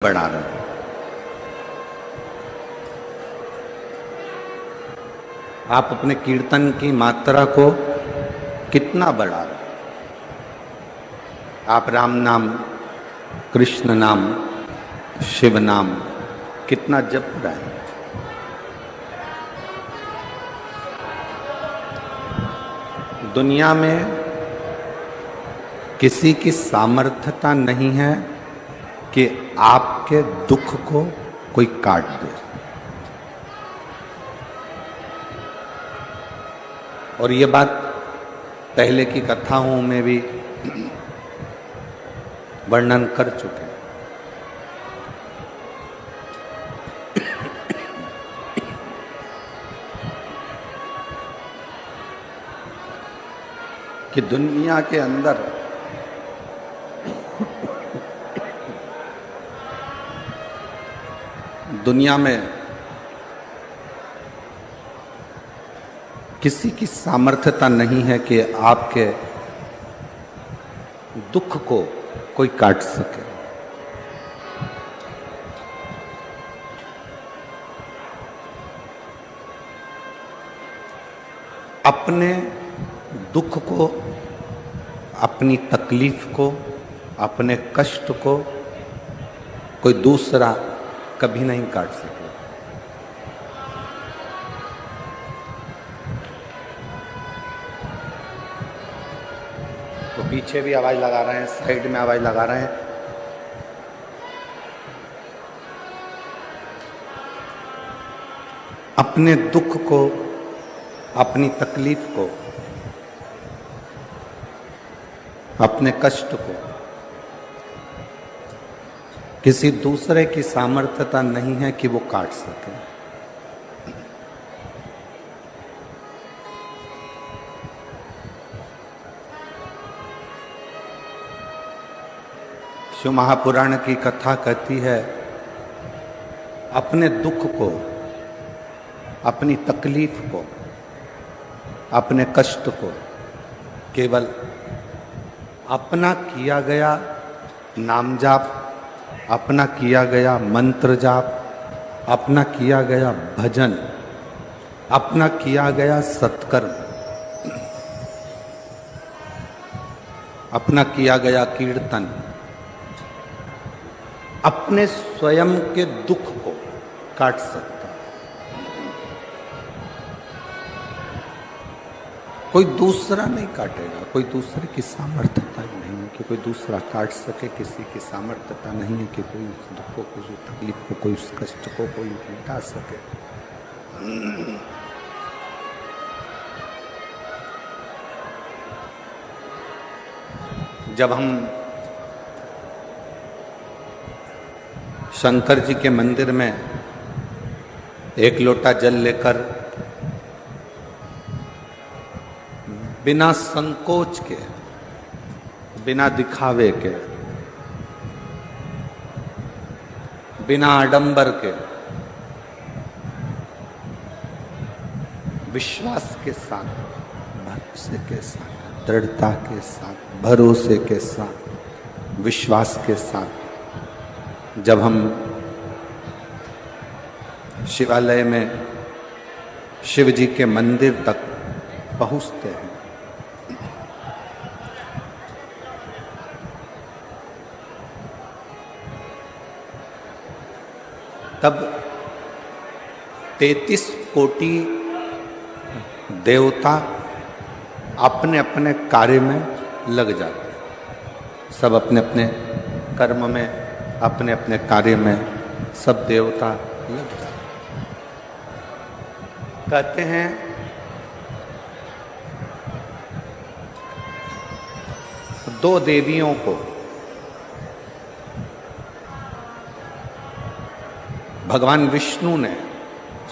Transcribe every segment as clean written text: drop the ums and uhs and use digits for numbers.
बढ़ा रहे हैं। आप अपने कीर्तन की मात्रा को कितना बढ़ा रहे हैं? आप राम नाम, कृष्ण नाम, शिव नाम कितना जप रहे हैं? दुनिया में किसी की सामर्थ्यता नहीं है कि आपके दुख को कोई काट दे। और ये बात पहले की कथाओं में भी वर्णन कर चुके हैं। कि दुनिया के अंदर दुनिया में किसी की सामर्थ्यता नहीं है कि आपके दुख को कोई काट सके। अपने दुख को, अपनी तकलीफ को, अपने कष्ट को कोई दूसरा कभी नहीं काट सके। तो पीछे भी आवाज लगा रहे हैं, साइड में आवाज लगा रहे हैं। अपने दुख को, अपनी तकलीफ को, अपने कष्ट को किसी दूसरे की सामर्थ्यता नहीं है कि वो काट सके। शिव महापुराण की कथा कहती है, अपने दुख को, अपनी तकलीफ को, अपने कष्ट को केवल अपना किया गया नाम जाप, अपना किया गया मंत्र जाप, अपना किया गया भजन, अपना किया गया सत्कर्म, अपना किया गया कीर्तन, अपने स्वयं के दुख को काट सकता है। कोई दूसरा नहीं काटेगा। कोई दूसरे की सामर्थ्यता नहीं है कि कोई दूसरा काट सके। किसी की सामर्थ्यता नहीं है कि कोई उस दुख को, कोई उस तकलीफ को, कोई उस कष्ट को कोई मिटा सके। जब हम शंकर जी के मंदिर में एक लोटा जल लेकर बिना संकोच के, बिना दिखावे के, बिना आडंबर के, विश्वास के साथ, भरोसे के साथ, दृढ़ता के साथ, भरोसे के साथ, विश्वास के साथ जब हम शिवालय में शिव जी के मंदिर तक पहुंचते हैं, तब 33 कोटि देवता अपने अपने कार्य में लग जाते हैं। सब अपने अपने कर्म में, अपने अपने कार्य में सब देवता लग जाते हैं। कहते हैं दो देवियों को भगवान विष्णु ने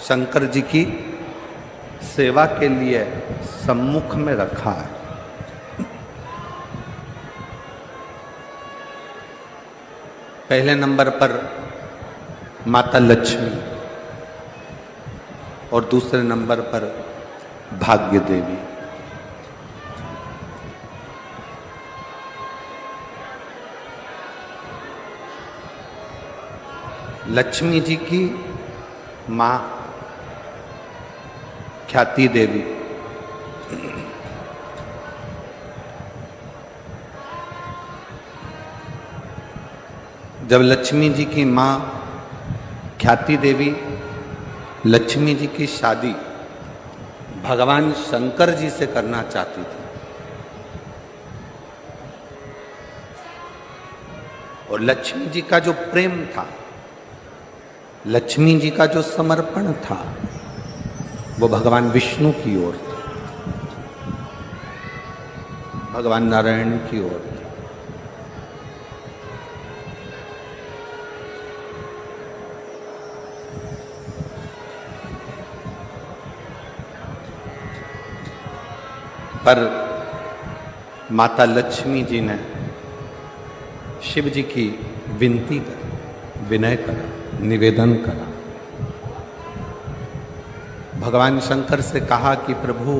शंकर जी की सेवा के लिए सम्मुख में रखा है। पहले नंबर पर माता लक्ष्मी और दूसरे नंबर पर भाग्य देवी। लक्ष्मी जी की माँ ख्याति देवी जब लक्ष्मी जी की माँ ख्याति देवी लक्ष्मी जी की शादी भगवान शंकर जी से करना चाहती थी और लक्ष्मी जी का जो प्रेम था, लक्ष्मी जी का जो समर्पण था, वो भगवान विष्णु की ओर था, भगवान नारायण की ओर था। पर माता लक्ष्मी जी ने शिव जी की विनती करी, विनय करा, निवेदन करा। भगवान शंकर से कहा कि प्रभु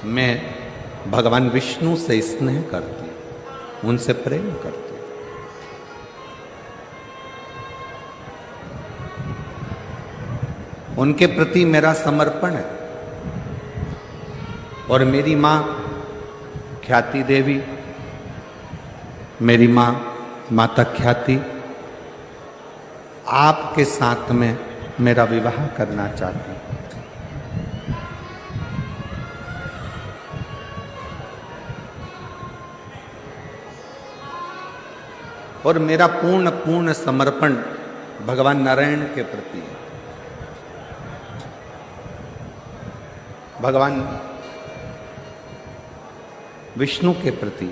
मैं भगवान विष्णु से स्नेह करती, उनसे प्रेम करती, उनके प्रति मेरा समर्पण है और मेरी माँ ख्याति देवी, मेरी माँ माता ख्याति आपके साथ में मेरा विवाह करना चाहती। और मेरा पूर्ण समर्पण भगवान नारायण के प्रति है, भगवान विष्णु के प्रति।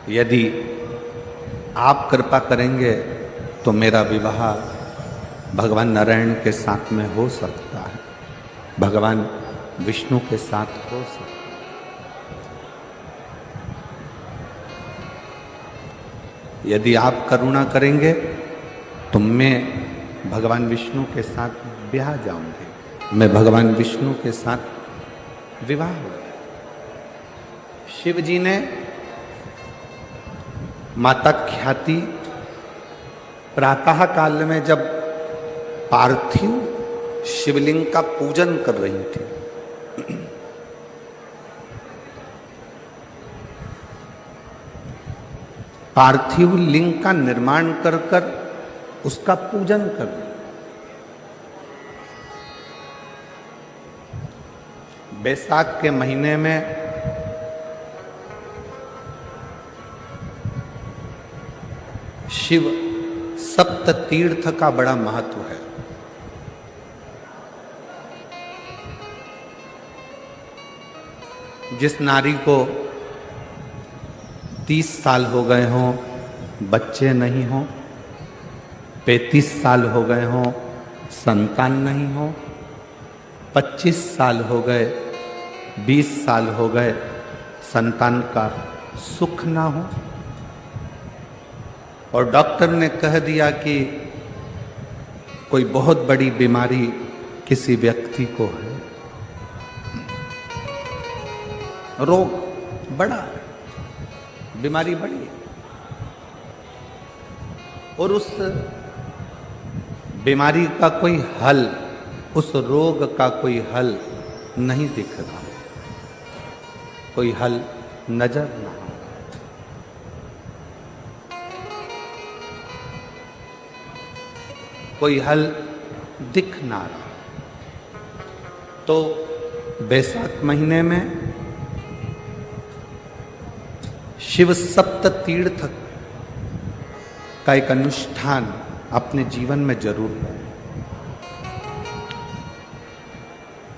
यदि आप कृपा करेंगे तो मेरा विवाह भगवान नारायण के साथ में हो सकता है, भगवान विष्णु के साथ हो सकता है। यदि आप करुणा करेंगे तो मैं भगवान विष्णु के साथ ब्याह जाऊंगी, मैं भगवान विष्णु के साथ विवाह होगा। शिव जी ने माता ख्याति प्रातः काल में जब पार्थिव शिवलिंग का पूजन कर रही थी, पार्थिव लिंग का निर्माण कर कर उसका पूजन कर रही। बैसाख के महीने में शिव सप्त तीर्थ का बड़ा महत्व है। जिस नारी को 30 साल हो गए हों, बच्चे नहीं हों, 35 साल हो गए हों, संतान नहीं हो, 25 साल हो गए, 20 साल हो गए, संतान का सुख ना हो, और डॉक्टर ने कह दिया कि कोई बहुत बड़ी बीमारी किसी व्यक्ति को है, रोग बड़ा है, बीमारी बड़ी है, और उस बीमारी का कोई हल, उस रोग का कोई हल नहीं दिख रहा, कोई हल नजर ना आ, कोई हल दिख ना रहा। तो बैसाख महीने में शिव सप्त तीर्थ का एक अनुष्ठान अपने जीवन में जरूर करें।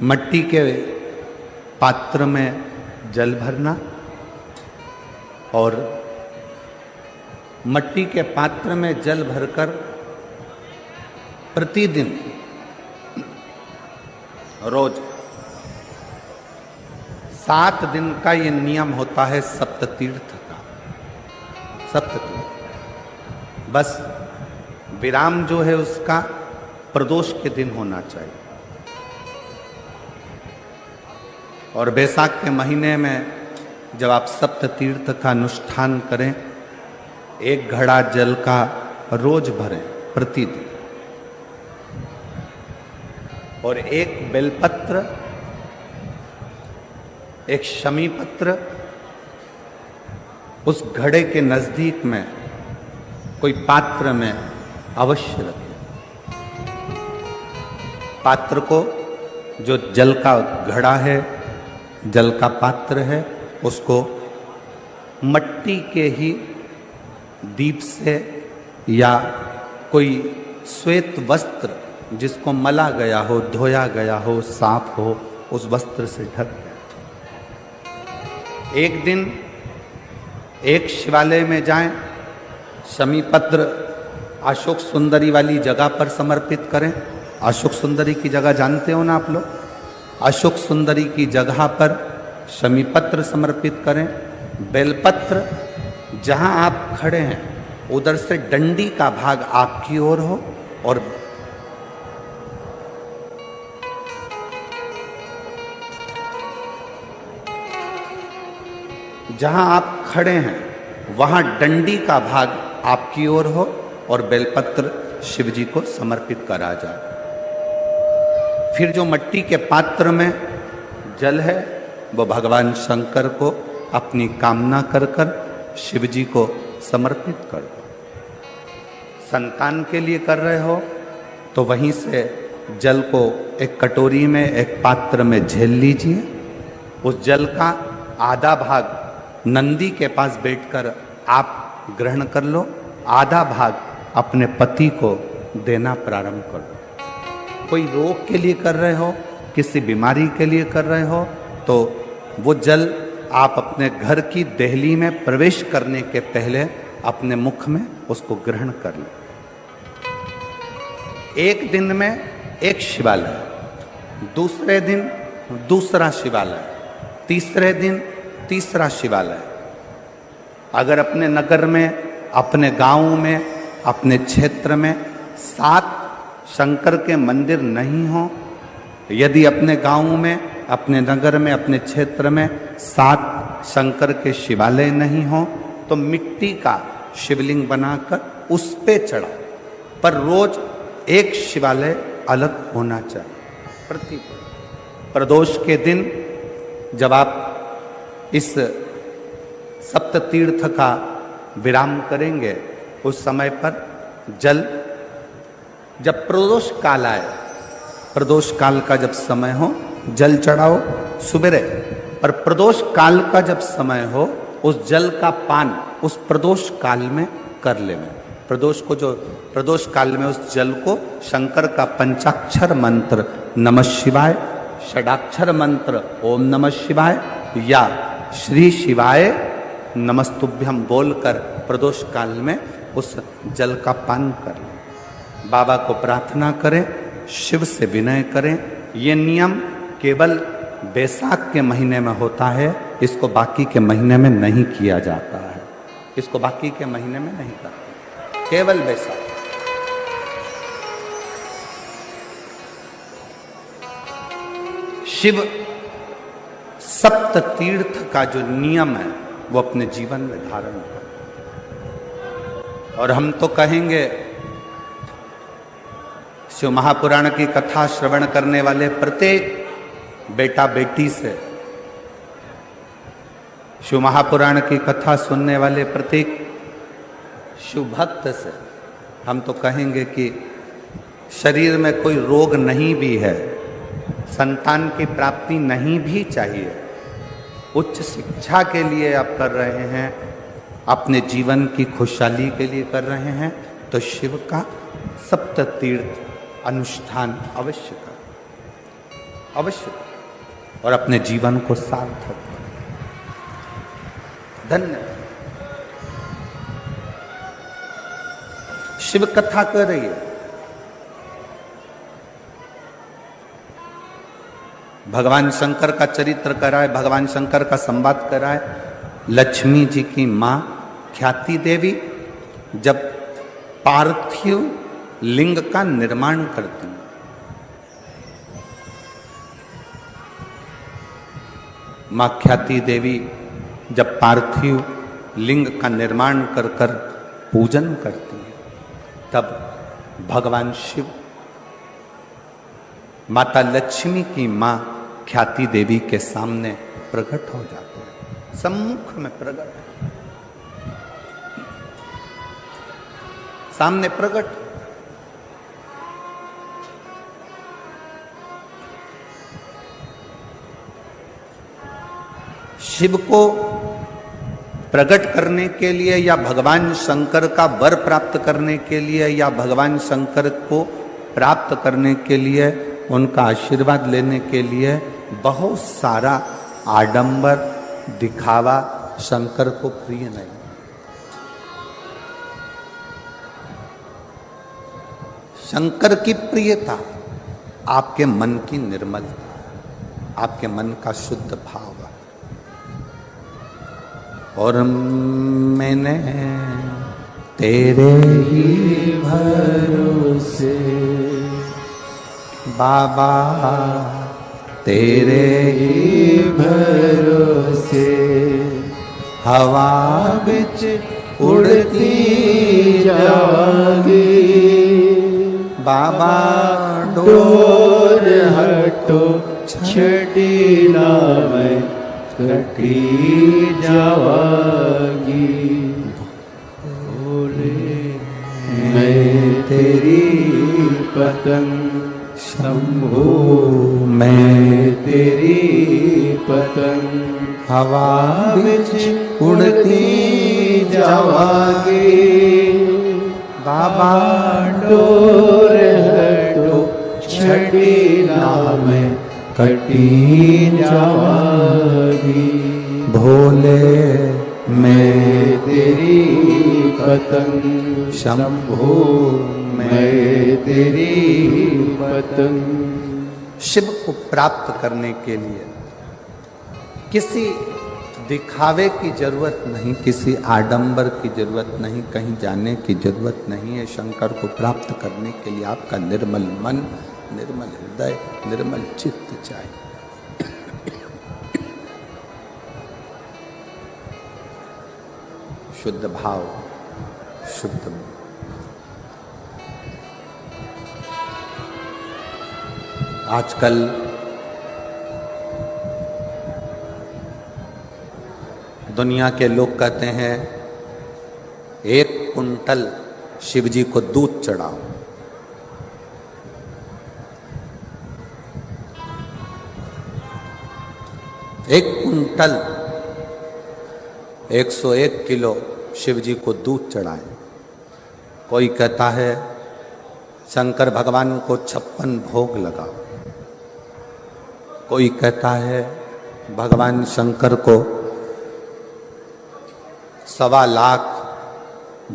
मट्टी के पात्र में जल भरना और मट्टी के पात्र में जल भरकर प्रतिदिन रोज 7 दिन का ये नियम होता है सप्ततीर्थ का। सप्ततीर्थ बस विराम जो है उसका प्रदोष के दिन होना चाहिए। और बैसाख के महीने में जब आप सप्त तीर्थ का अनुष्ठान करें, एक घड़ा जल का रोज भरें प्रतिदिन, और एक बेलपत्र, एक शमी पत्र उस घड़े के नजदीक में कोई पात्र में अवश्य रखें। पात्र को, जो जल का घड़ा है, जल का पात्र है, उसको मट्टी के ही दीप से या कोई श्वेत वस्त्र जिसको मला गया हो, धोया गया हो, साफ हो, उस वस्त्र से ढक दें। एक दिन एक शिवालय में जाएं, शमी पत्र अशोक सुंदरी वाली जगह पर समर्पित करें। अशोक सुंदरी की जगह जानते हो ना आप लोग? अशोक सुंदरी की जगह पर शमी पत्र समर्पित करें। बेलपत्र जहां आप खड़े हैं उधर से डंडी का भाग आपकी ओर हो, और जहां आप खड़े हैं वहां डंडी का भाग आपकी ओर हो और बेलपत्र शिव जी को समर्पित करा जाए। फिर जो मट्टी के पात्र में जल है वो भगवान शंकर को अपनी कामना कर कर शिव जी को समर्पित कर दो। संतान के लिए कर रहे हो तो वहीं से जल को एक कटोरी में, एक पात्र में झेल लीजिए। उस जल का आधा भाग नंदी के पास बैठकर आप ग्रहण कर लो, आधा भाग अपने पति को देना प्रारंभ कर दो। कोई रोग के लिए कर रहे हो, किसी बीमारी के लिए कर रहे हो, तो वो जल आप अपने घर की देहली में प्रवेश करने के पहले अपने मुख में उसको ग्रहण कर लो। एक दिन में एक शिवालय, दूसरे दिन दूसरा शिवालय, तीसरे दिन तीसरा शिवालय। अगर अपने नगर में, अपने गांव में, अपने क्षेत्र में 7 शंकर के मंदिर नहीं हो, यदि अपने गांव में, अपने नगर में, अपने क्षेत्र में 7 शंकर के शिवालय नहीं हो, तो मिट्टी का शिवलिंग बनाकर उस पे चढ़ाओ। पर रोज एक शिवालय अलग होना चाहिए। प्रति प्रदोष के दिन जब आप इस सप्त तीर्थ का विराम करेंगे, उस समय पर जल, जब प्रदोष काल आए, प्रदोष काल का जब समय हो जल चढ़ाओ सुबेरे, और प्रदोष काल का जब समय हो उस जल का पान उस प्रदोष काल में कर लेना। प्रदोष को, जो प्रदोष काल में उस जल को शंकर का पंचाक्षर मंत्र नमः शिवाय, षडाक्षर मंत्र ओम नमः शिवाय या श्री शिवाय नमस्तुभ्यम बोलकर प्रदोष काल में उस जल का पान करें। बाबा को प्रार्थना करें, शिव से विनय करें। ये नियम केवल बैसाख के महीने में होता है, इसको बाकी के महीने में नहीं किया जाता है। इसको बाकी के महीने में नहीं करते, केवल बैसाख। शिव सप्त तीर्थ का जो नियम है वो अपने जीवन में धारण करें। और हम तो कहेंगे, शिव महापुराण की कथा श्रवण करने वाले प्रत्येक बेटा बेटी से, शिव महापुराण की कथा सुनने वाले प्रत्येक शिव भक्त से हम तो कहेंगे कि शरीर में कोई रोग नहीं भी है, संतान की प्राप्ति नहीं भी चाहिए, उच्च शिक्षा के लिए आप कर रहे हैं, अपने जीवन की खुशहाली के लिए कर रहे हैं, तो शिव का सप्त तीर्थ अनुष्ठान अवश्य करें, अवश्य करें, और अपने जीवन को सार्थक करें। धन्य शिव कथा कर रही है, भगवान शंकर का चरित्र कराए, भगवान शंकर का संवाद कराए। लक्ष्मी जी की मां ख्याति देवी जब पार्थिव लिंग का निर्माण करती हैं, मां ख्याति देवी जब पार्थिव लिंग का निर्माण कर कर पूजन करती है, तब भगवान शिव माता लक्ष्मी की मां ख्याति देवी के सामने प्रकट हो जाते हैं, सम्मुख में प्रकट, सामने प्रकट। शिव को प्रकट करने के लिए या भगवान शंकर का वर प्राप्त करने के लिए या भगवान शंकर को प्राप्त करने के लिए, उनका आशीर्वाद लेने के लिए बहुत सारा आडंबर दिखावा शंकर को प्रिय नहीं। शंकर की प्रियता आपके मन की निर्मलता, आपके मन का शुद्ध भाव। और मैंने तेरे ही भरोसे बाबा, तेरे ही भरोसे हवा बिच उड़ती जागी, बाबा डोर हटो छड़ी ना मैं कटी जावागी, बोले मैं तेरी पतंग शंभो, मैं तेरी पतंग हवा बिच उड़ती जावागी, बाबा डोर हटो छड़ी ना मैं कटी जावागी, भोले मैं तेरी पतंग शंभो, मैं तेरी पतंग। शिव को प्राप्त करने के लिए किसी दिखावे की जरूरत नहीं, किसी आडंबर की जरूरत नहीं, कहीं जाने की जरूरत नहीं है। शंकर को प्राप्त करने के लिए आपका निर्मल मन, निर्मल हृदय, निर्मल चित्त चाहिए। शुद्ध भाव, शुद्ध मन। आजकल दुनिया के लोग कहते हैं 1 कुंटल शिव जी को दूध चढ़ाओ। एक कुंटल 101 किलो शिव जी को दूध चढ़ाए। कोई कहता है शंकर भगवान को 56 भोग लगाओ। कोई कहता है भगवान शंकर को 1.25 लाख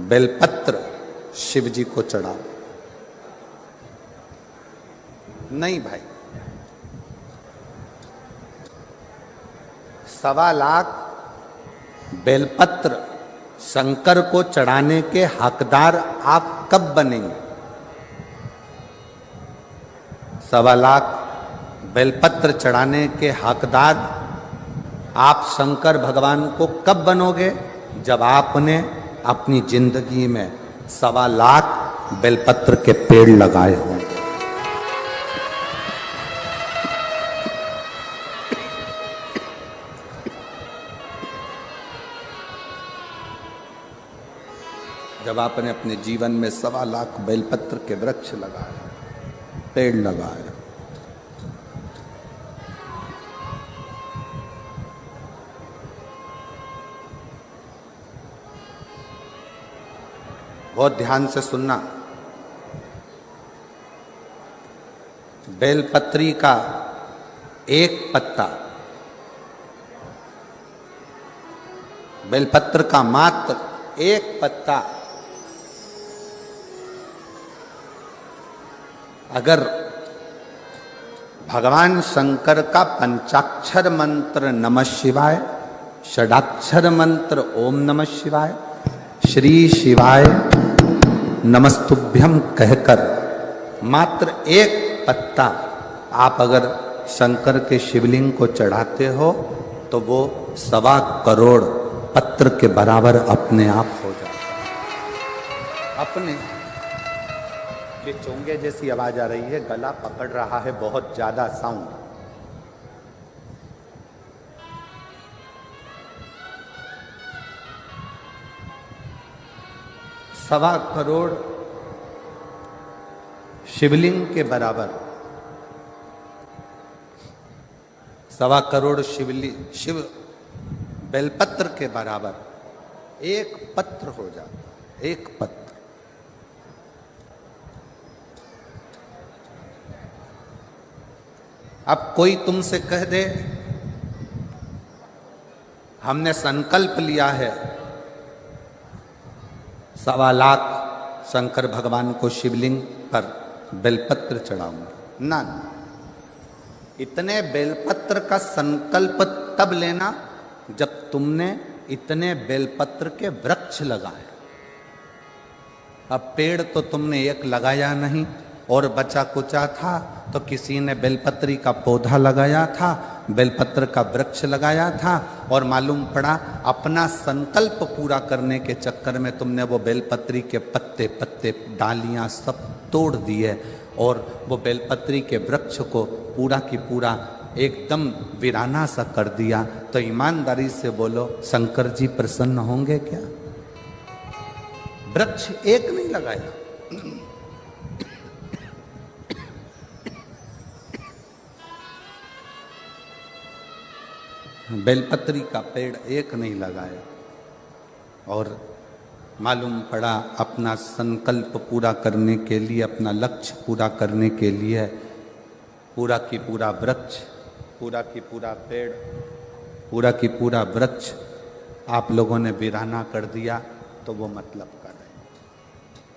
बेलपत्र शिव जी को चढ़ाओ। नहीं भाई, 1.25 लाख बेलपत्र शंकर को चढ़ाने के हकदार आप कब बनेंगे? 1.25 लाख बेलपत्र चढ़ाने के हकदार आप शंकर भगवान को कब बनोगे? जब आपने अपनी जिंदगी में 1.25 लाख बेलपत्र के पेड़ लगाए होंगे। जब आपने अपने जीवन में 1.25 लाख बेलपत्र के वृक्ष लगाए, पेड़ लगाए, बहुत ध्यान से सुनना। बेलपत्री का एक पत्ता, बेलपत्र का मात्र एक पत्ता अगर भगवान शंकर का पंचाक्षर मंत्र नमः शिवाय, षडाक्षर मंत्र ओम नमः शिवाय, श्री शिवाय नमस्तुभ्यम कहकर मात्र एक पत्ता आप अगर शंकर के शिवलिंग को चढ़ाते हो तो वो 1.25 करोड़ पत्र के बराबर अपने आप हो जाता है। अपने ये चोंगे जैसी आवाज आ रही है, गला पकड़ रहा है बहुत ज्यादा साउंड। सवा करोड़ शिवलिंग के बराबर, 1.25 करोड़ शिव बेलपत्र के बराबर एक पत्र हो जाता, एक पत्र। अब कोई तुमसे कह दे हमने संकल्प लिया है 1.25 लाख शंकर भगवान को शिवलिंग पर बेलपत्र चढ़ाऊंगा, ना, इतने बेलपत्र का संकल्प तब लेना जब तुमने इतने बेलपत्र के वृक्ष लगाए। अब पेड़ तो तुमने एक लगाया नहीं और बचा कुचा था, तो किसी ने बेलपत्री का पौधा लगाया था, बेलपत्र का वृक्ष लगाया था, और मालूम पड़ा अपना संकल्प पूरा करने के चक्कर में तुमने वो बेलपत्री के पत्ते पत्ते डालियां सब तोड़ दिए और वो बेलपत्री के वृक्ष को पूरा की पूरा एकदम वीराना सा कर दिया। तो ईमानदारी से बोलो, शंकर जी प्रसन्न होंगे क्या? वृक्ष एक नहीं लगाया, बेलपत्री का पेड़ एक नहीं लगाया, और मालूम पड़ा अपना संकल्प पूरा करने के लिए, अपना लक्ष्य पूरा करने के लिए पूरा की पूरा वृक्ष, पूरा की पूरा पेड़, पूरा की पूरा वृक्ष आप लोगों ने वीराना कर दिया। तो वो मतलब का नहीं,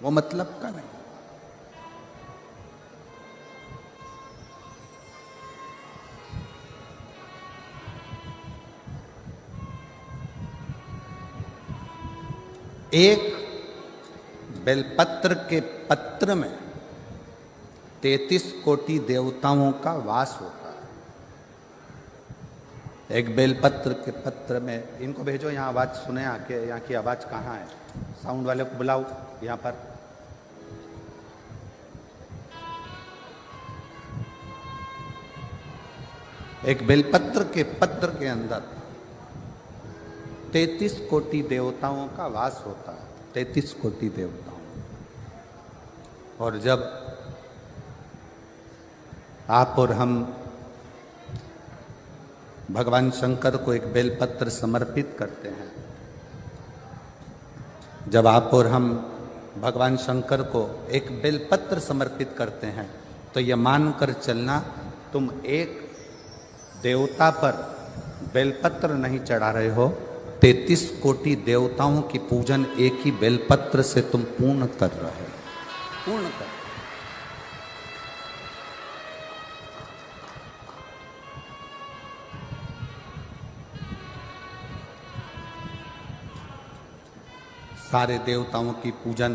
वो मतलब का नहीं। एक बेलपत्र के पत्र में 33 कोटि देवताओं का वास होता है। एक बेलपत्र के पत्र में, इनको भेजो यहाँ आवाज सुने आके, यहाँ की आवाज कहाँ है? साउंड वाले को बुलाओ यहाँ पर। एक बेलपत्र के पत्र के अंदर 33 कोटि देवताओं का वास होता है, 33 कोटि देवताओं। और जब आप और हम भगवान शंकर को एक बेलपत्र समर्पित करते हैं, जब आप और हम भगवान शंकर को एक बेलपत्र समर्पित करते हैं, तो यह मानकर चलना तुम एक देवता पर बेलपत्र नहीं चढ़ा रहे हो, 33 कोटि देवताओं की पूजन एक ही बेलपत्र से तुम पूर्ण कर रहे हो, पूर्ण कर। सारे देवताओं की पूजन,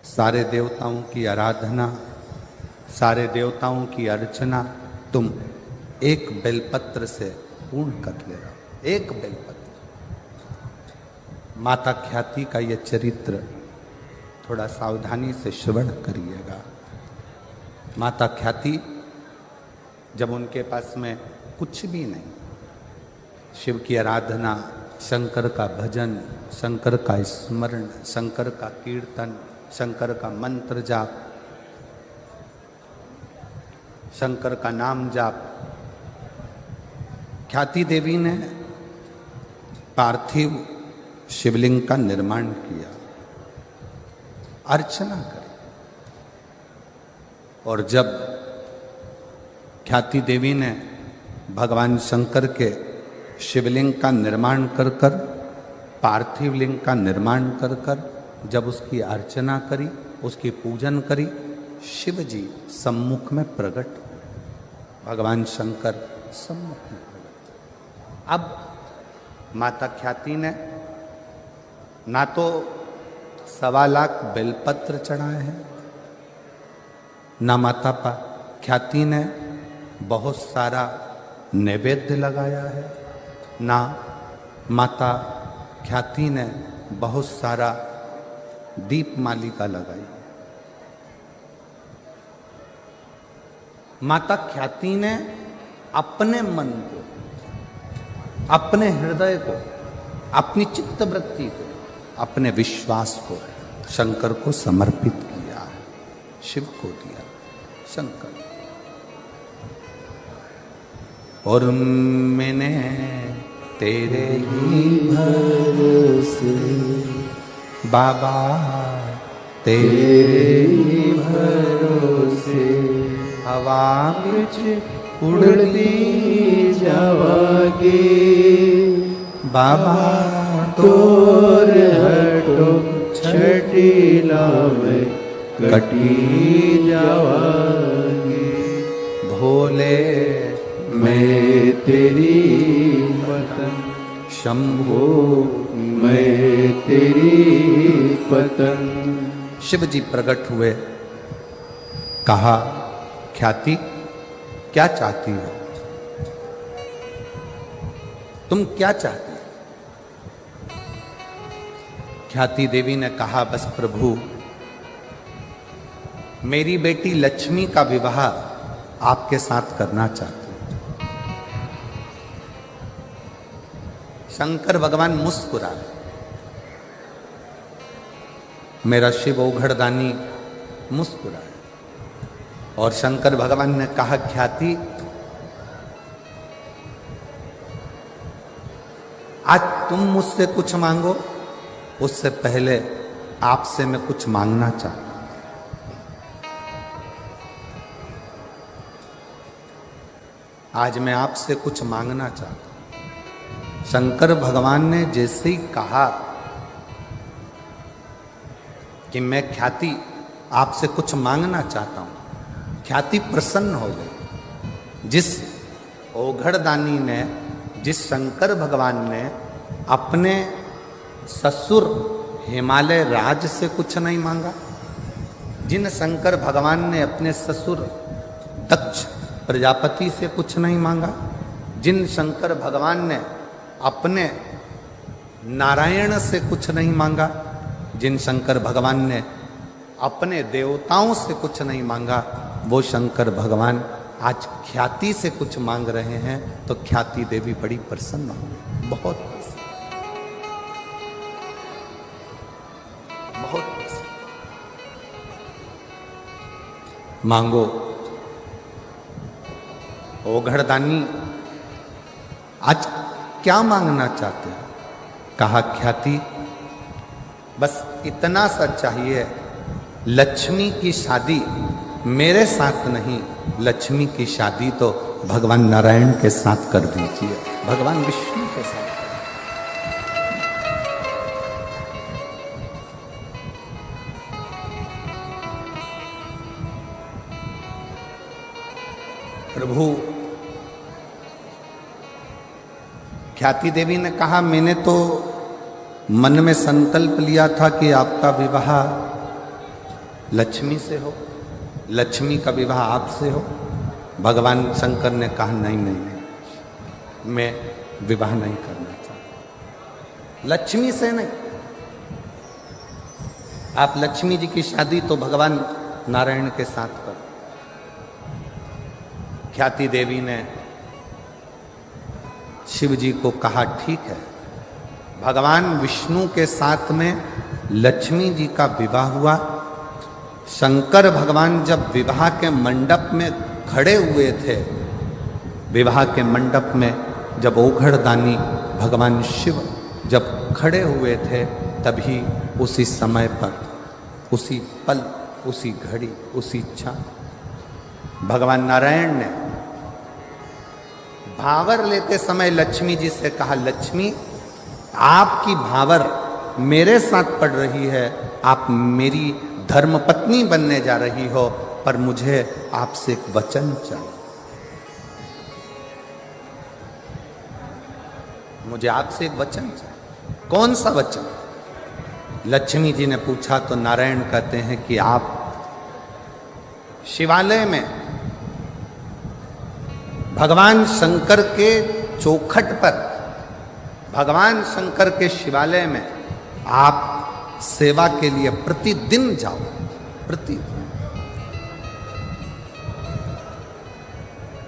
सारे देवताओं की आराधना, सारे देवताओं की अर्चना तुम एक बेलपत्र से पूर्ण कर ले रहे हो, एक बेलपत्र। माता ख्याति का यह चरित्र थोड़ा सावधानी से श्रवण करिएगा। माता ख्याति जब उनके पास में कुछ भी नहीं, शिव की आराधना, शंकर का भजन, शंकर का स्मरण, शंकर का कीर्तन, शंकर का मंत्र जाप, शंकर का नाम जाप, ख्याति देवी ने पार्थिव शिवलिंग का निर्माण किया, अर्चना करी। और जब ख्याति देवी ने भगवान शंकर के शिवलिंग का निर्माण कर कर, पार्थिव लिंग का निर्माण कर कर जब उसकी अर्चना करी, उसकी पूजन करी, शिव जी सम्मुख में प्रकट हुए, भगवान शंकर सम्मुख में प्रकट। अब माता ख्याति ने ना तो 1.25 लाख बेलपत्र चढ़ाए हैं, ना माता ख्याति ने बहुत सारा नैवेद्य लगाया है, ना माता ख्याति ने बहुत सारा दीप मालिका लगाई। माता ख्याति ने अपने मन को, अपने हृदय को, अपनी चित्तवृत्ति को, अपने विश्वास को शंकर को समर्पित किया, शिव को दिया शंकर। और मैंने तेरे ही भरोसे बाबा, तेरे ही भरोसे हवा बिच उड़ती जावागे बाबा, तोर हटो छटीला में कटी जावागे। भोले मैं तेरी पतंग, शंभो मैं तेरी पतंग। शिव जी प्रकट हुए, कहा ख्याति क्या चाहती हो, तुम क्या चाहती हो? ख्याति देवी ने कहा बस प्रभु, मेरी बेटी लक्ष्मी का विवाह आपके साथ करना चाहती हूं। शंकर भगवान मुस्कुराए। मेरा शिव ओघड़दानी मुस्कुराए और शंकर भगवान ने कहा ख्याति, आज तुम मुझसे कुछ मांगो, उससे पहले आपसे मैं कुछ मांगना चाहता हूं। आज मैं आपसे कुछ मांगना चाहता हूं। शंकर भगवान ने जैसे ही कहा कि मैं ख्याति आपसे कुछ मांगना चाहता हूं, ख्याति प्रसन्न हो गई। जिस ओघड़दानी ने, जिस शंकर भगवान ने अपने ससुर हिमालय राज से कुछ नहीं मांगा, जिन शंकर भगवान ने अपने ससुर दक्ष प्रजापति से कुछ नहीं मांगा, जिन शंकर भगवान ने अपने नारायण से कुछ नहीं मांगा, जिन शंकर भगवान ने अपने देवताओं से कुछ नहीं मांगा, वो शंकर भगवान आज ख्याति से कुछ मांग रहे हैं। तो ख्याति देवी बड़ी प्रसन्न हो, बहुत प्रसन्न, बहुत प्रसन्न। मांगो ओघड़दानी, आज क्या मांगना चाहते हो? कहा ख्याति बस इतना सा चाहिए, लक्ष्मी की शादी मेरे साथ नहीं, लक्ष्मी की शादी तो भगवान नारायण के साथ कर दीजिए, भगवान विष्णु के साथ। प्रभु, ख्याति देवी ने कहा मैंने तो मन में संकल्प लिया था कि आपका विवाह लक्ष्मी से हो, लक्ष्मी का विवाह आपसे हो। भगवान शंकर ने कहा नहीं नहीं नहीं, मैं विवाह नहीं करना चाहता, लक्ष्मी से नहीं। आप लक्ष्मी जी की शादी तो भगवान नारायण के साथ करो। ख्याति देवी ने शिव जी को कहा ठीक है। भगवान विष्णु के साथ में लक्ष्मी जी का विवाह हुआ। शंकर भगवान जब विवाह के मंडप में खड़े हुए थे, विवाह के मंडप में जब ओघड़दानी भगवान शिव जब खड़े हुए थे, तभी उसी समय पर, उसी पल, उसी घड़ी, उसी इच्छा भगवान नारायण ने भावर लेते समय लक्ष्मी जी से कहा, लक्ष्मी आपकी भावर मेरे साथ पड़ रही है, आप मेरी धर्मपत्नी बनने जा रही हो, पर मुझे आपसे एक वचन चाहिए, मुझे आपसे एक वचन चाहिए। कौन सा वचन? लक्ष्मी जी ने पूछा तो नारायण कहते हैं कि आप शिवालय में भगवान शंकर के चौखट पर भगवान शंकर के शिवालय में आप सेवा के लिए प्रतिदिन जाओ,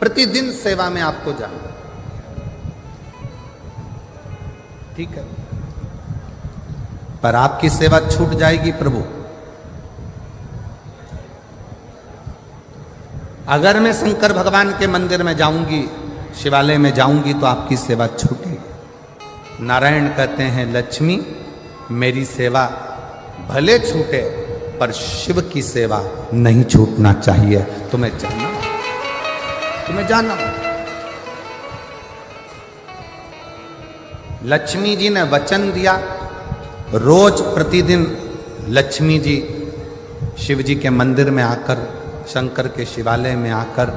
प्रतिदिन सेवा में आपको जाना, ठीक है। पर आपकी सेवा छूट जाएगी प्रभु। अगर मैं शंकर भगवान के मंदिर में जाऊंगी, शिवालय में जाऊंगी, तो आपकी सेवा छूटेगी। नारायण कहते हैं, लक्ष्मी मेरी सेवा भले छूटे पर शिव की सेवा नहीं छूटना चाहिए। तुम्हें जाना। लक्ष्मी जी ने वचन दिया, रोज प्रतिदिन लक्ष्मी जी शिव जी के मंदिर में आकर, शंकर के शिवालय में आकर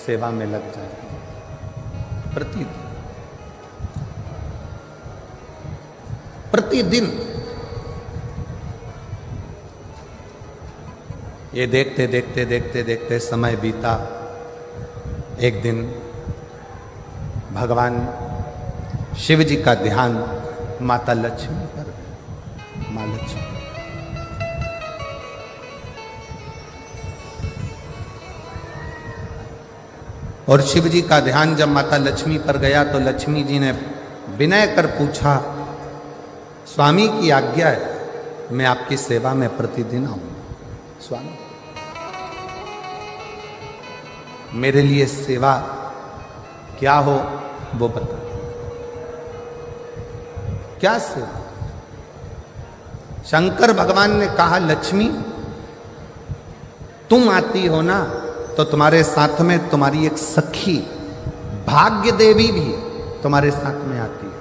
सेवा में लग जाएगी। प्रतिदिन। ये देखते देखते देखते देखते समय बीता। एक दिन भगवान शिव जी का ध्यान माता लक्ष्मी पर, मां लक्ष्मी। और शिव जी का ध्यान जब माता लक्ष्मी पर गया तो लक्ष्मी जी ने विनय कर पूछा, स्वामी की आज्ञा है, मैं आपकी सेवा में प्रतिदिन आऊंगा। स्वामी, मेरे लिए सेवा क्या हो वो बता। क्या सेवा? शंकर भगवान ने कहा, लक्ष्मी तुम आती हो ना, तो तुम्हारे साथ में तुम्हारी एक सखी भाग्य देवी भी तुम्हारे साथ में आती है।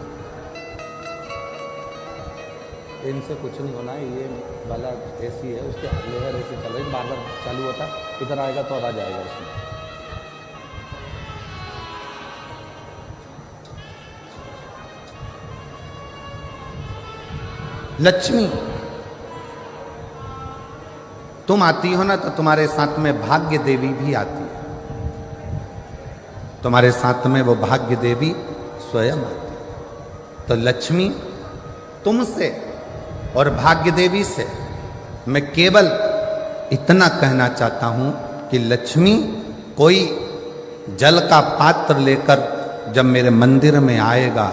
इनसे कुछ नहीं होना है, ये वाला एसी है, उसके लेयर एसी चल रही, बार बार चालू होता, इधर आएगा तो आवाज आएगा उसमें। लक्ष्मी तुम आती हो ना, तो तुम्हारे साथ में भाग्य देवी भी आती है। तुम्हारे साथ में वो भाग्य देवी स्वयं आती है। तो लक्ष्मी तुमसे और भाग्य देवी से मैं केवल इतना कहना चाहता हूं कि लक्ष्मी कोई जल का पात्र लेकर जब मेरे मंदिर में आएगा,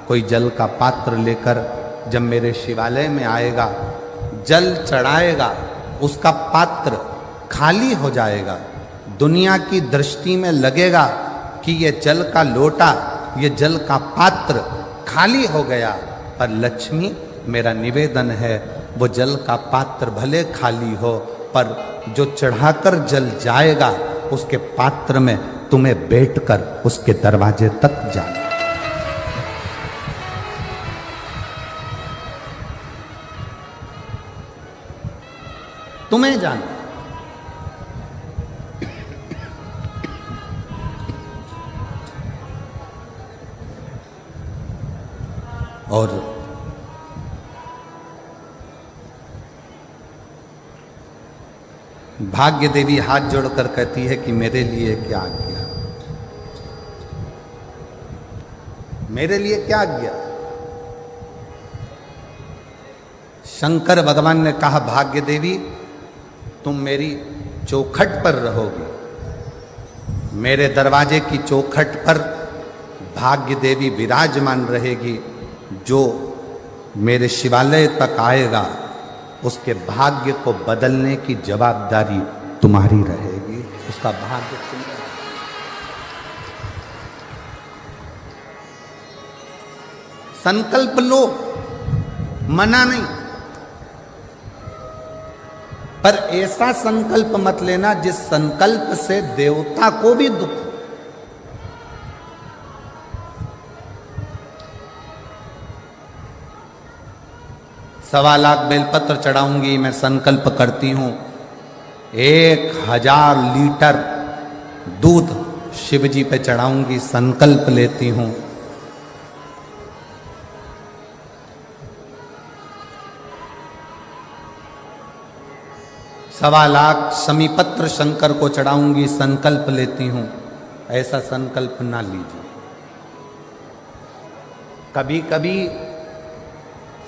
कोई जल का पात्र लेकर जब मेरे शिवालय में आएगा, जल चढ़ाएगा, उसका पात्र खाली हो जाएगा। दुनिया की दृष्टि में लगेगा कि ये जल का लोटा, ये जल का पात्र खाली हो गया। पर लक्ष्मी, मेरा निवेदन है, वो जल का पात्र भले खाली हो, पर जो चढ़ाकर जल जाएगा उसके पात्र में तुम्हें बैठकर उसके दरवाजे तक जाना। तुम्हें जाना। और भाग्य देवी हाथ जोड़कर कहती है कि मेरे लिए क्या आज्ञा, मेरे लिए क्या आज्ञा। शंकर भगवान ने कहा, भाग्य देवी तुम मेरी चौखट पर रहोगी, मेरे दरवाजे की चौखट पर भाग्य देवी विराजमान रहेगी। जो मेरे शिवालय तक आएगा उसके भाग्य को बदलने की जवाबदारी तुम्हारी रहेगी, उसका भाग्य तुम्हारा। संकल्प लो, मना नहीं, पर ऐसा संकल्प मत लेना जिस संकल्प से देवता को भी दुख। सवा लाख बेलपत्र चढ़ाऊंगी, मैं संकल्प करती हूं 1000 लीटर दूध शिव जी पे चढ़ाऊंगी, संकल्प लेती हूं। सवा लाख समीपत्र शंकर को चढ़ाऊंगी, संकल्प लेती हूं। ऐसा संकल्प ना लीजिए। कभी कभी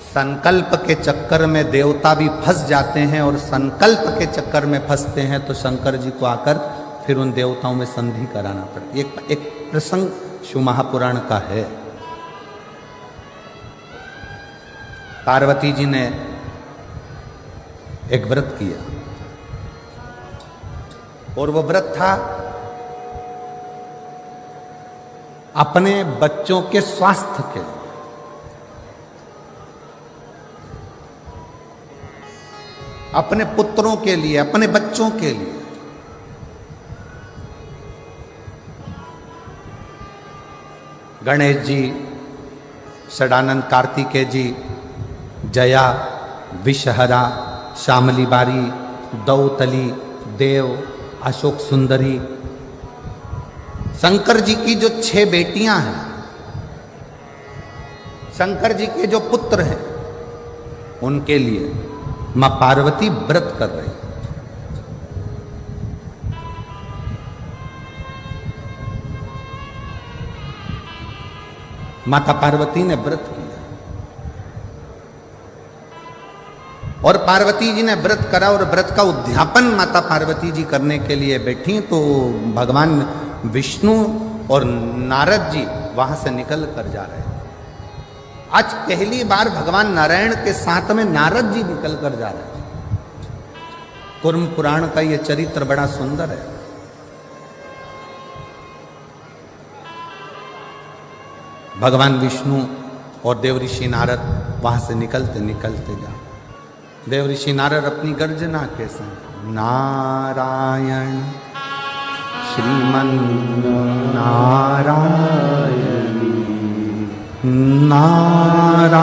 संकल्प के चक्कर में देवता भी फंस जाते हैं और संकल्प के चक्कर में फंसते हैं तो शंकर जी को आकर फिर उन देवताओं में संधि कराना पड़ता है। एक प्रसंग शिव महापुराण का है। पार्वती जी ने एक व्रत किया और वो व्रत था अपने बच्चों के स्वास्थ्य के लिए। अपने पुत्रों के लिए, अपने बच्चों के लिए। गणेश जी, षडानंद कार्तिकेय जी, जया, विषहरा, श्यामली बारी, दौतली, देव, अशोक सुंदरी, शंकर जी की जो 6 बेटियां हैं, शंकर जी के जो पुत्र हैं, उनके लिए मां पार्वती व्रत कर रही। माता पार्वती ने व्रत किया और पार्वती जी ने व्रत करा और व्रत का उद्यापन माता पार्वती जी करने के लिए बैठी तो भगवान विष्णु और नारद जी वहां से निकल कर जा रहे हैं। आज पहली बार भगवान नारायण के साथ में नारद जी निकल कर जा रहे हैं। कुर्म पुराण का यह चरित्र बड़ा सुंदर है। भगवान विष्णु और देवऋषि नारद वहां से निकलते निकलते जा। देवऋषि नारद अपनी गर्जना के संग नारायण श्रीमन नारायण नारायण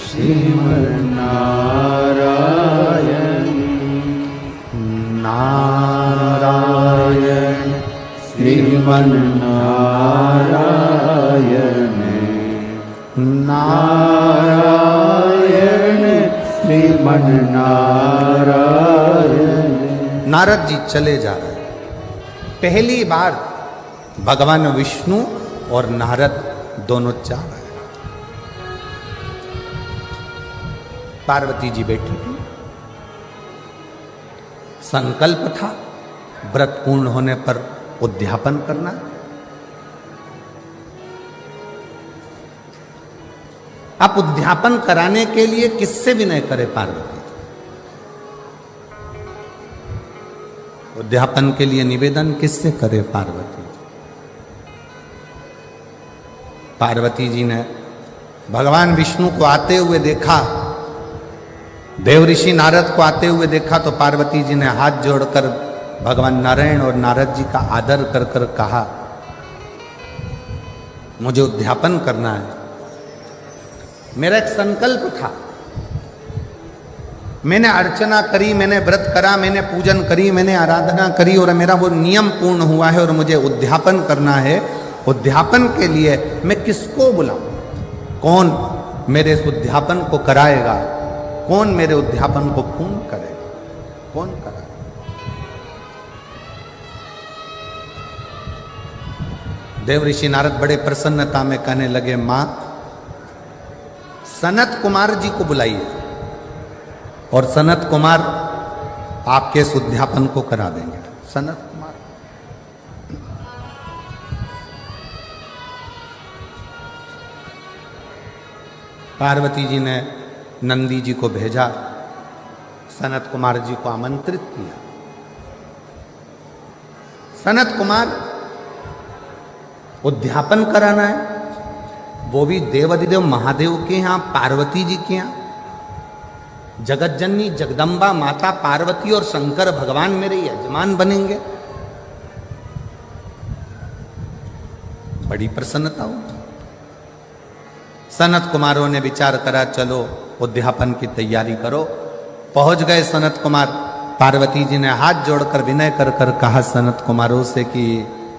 श्रीमन नारायण नारायण श्रीमन नारायण नारायण श्रीमन नारायण। नारद जी चले जा रहे हैं। पहली बार भगवान विष्णु और नारद दोनों जा रहे हैं। पार्वती जी बैठी थी। संकल्प था व्रत पूर्ण होने पर उद्यापन करना। आप उद्यापन कराने के लिए किससे विनय करे पार्वती? उद्यापन के लिए निवेदन किससे करे पार्वती? पार्वती जी ने भगवान विष्णु को आते हुए देखा, देवऋषि नारद को आते हुए देखा तो पार्वती जी ने हाथ जोड़कर भगवान नारायण और नारद जी का आदर कर कर कहा, मुझे उद्यापन करना है। मेरा एक संकल्प था, मैंने अर्चना करी, मैंने व्रत करा, मैंने पूजन करी, मैंने आराधना करी और मेरा वो नियम पूर्ण हुआ है और मुझे उद्यापन करना है। उद्यापन के लिए मैं किसको बुलाऊं? कौन मेरे इस उद्यापन को कराएगा? कौन मेरे उद्यापन को पूर्ण करेगा? कौन कराएगा? देवऋषि नारद बड़े प्रसन्नता में कहने लगे, मां सनत कुमार जी को बुलाइए और सनत कुमार आपके इस उद्यापन को करा देंगे। सनत कुमार पार्वती जी ने नंदी जी को भेजा, सनत कुमार जी को आमंत्रित किया। सनत कुमार उद्यापन कराना है, वो भी देवाधिदेव महादेव के यहां, पार्वती जी के यहां। जगतजननी जगदम्बा माता पार्वती और शंकर भगवान मेरे यजमान बनेंगे। बड़ी प्रसन्नता हुई। सनत कुमारों ने विचार करा, चलो उद्यापन की तैयारी करो। पहुंच गए सनत कुमार। पार्वती जी ने हाथ जोड़कर विनय कर कर कहा सनत कुमारों से कि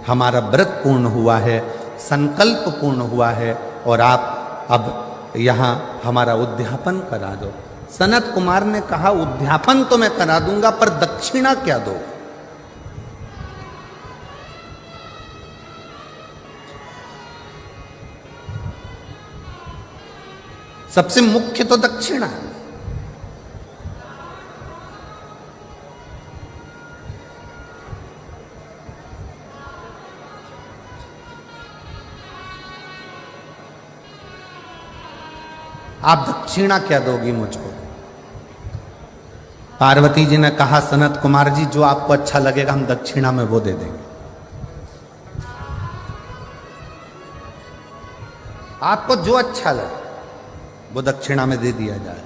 हमारा व्रत पूर्ण हुआ है, संकल्प पूर्ण हुआ है और आप अब यहां हमारा उद्यापन करा दो। सनत कुमार ने कहा, उद्यापन तो मैं करा दूंगा पर दक्षिणा क्या दो? सबसे मुख्य तो दक्षिणा है। आप दक्षिणा क्या दोगी मुझको? पार्वती जी ने कहा सनत कुमार जी जो आपको अच्छा लगेगा हम दक्षिणा में वो दे देंगे। आपको जो अच्छा लगे वो दक्षिणा में दे दिया जाए।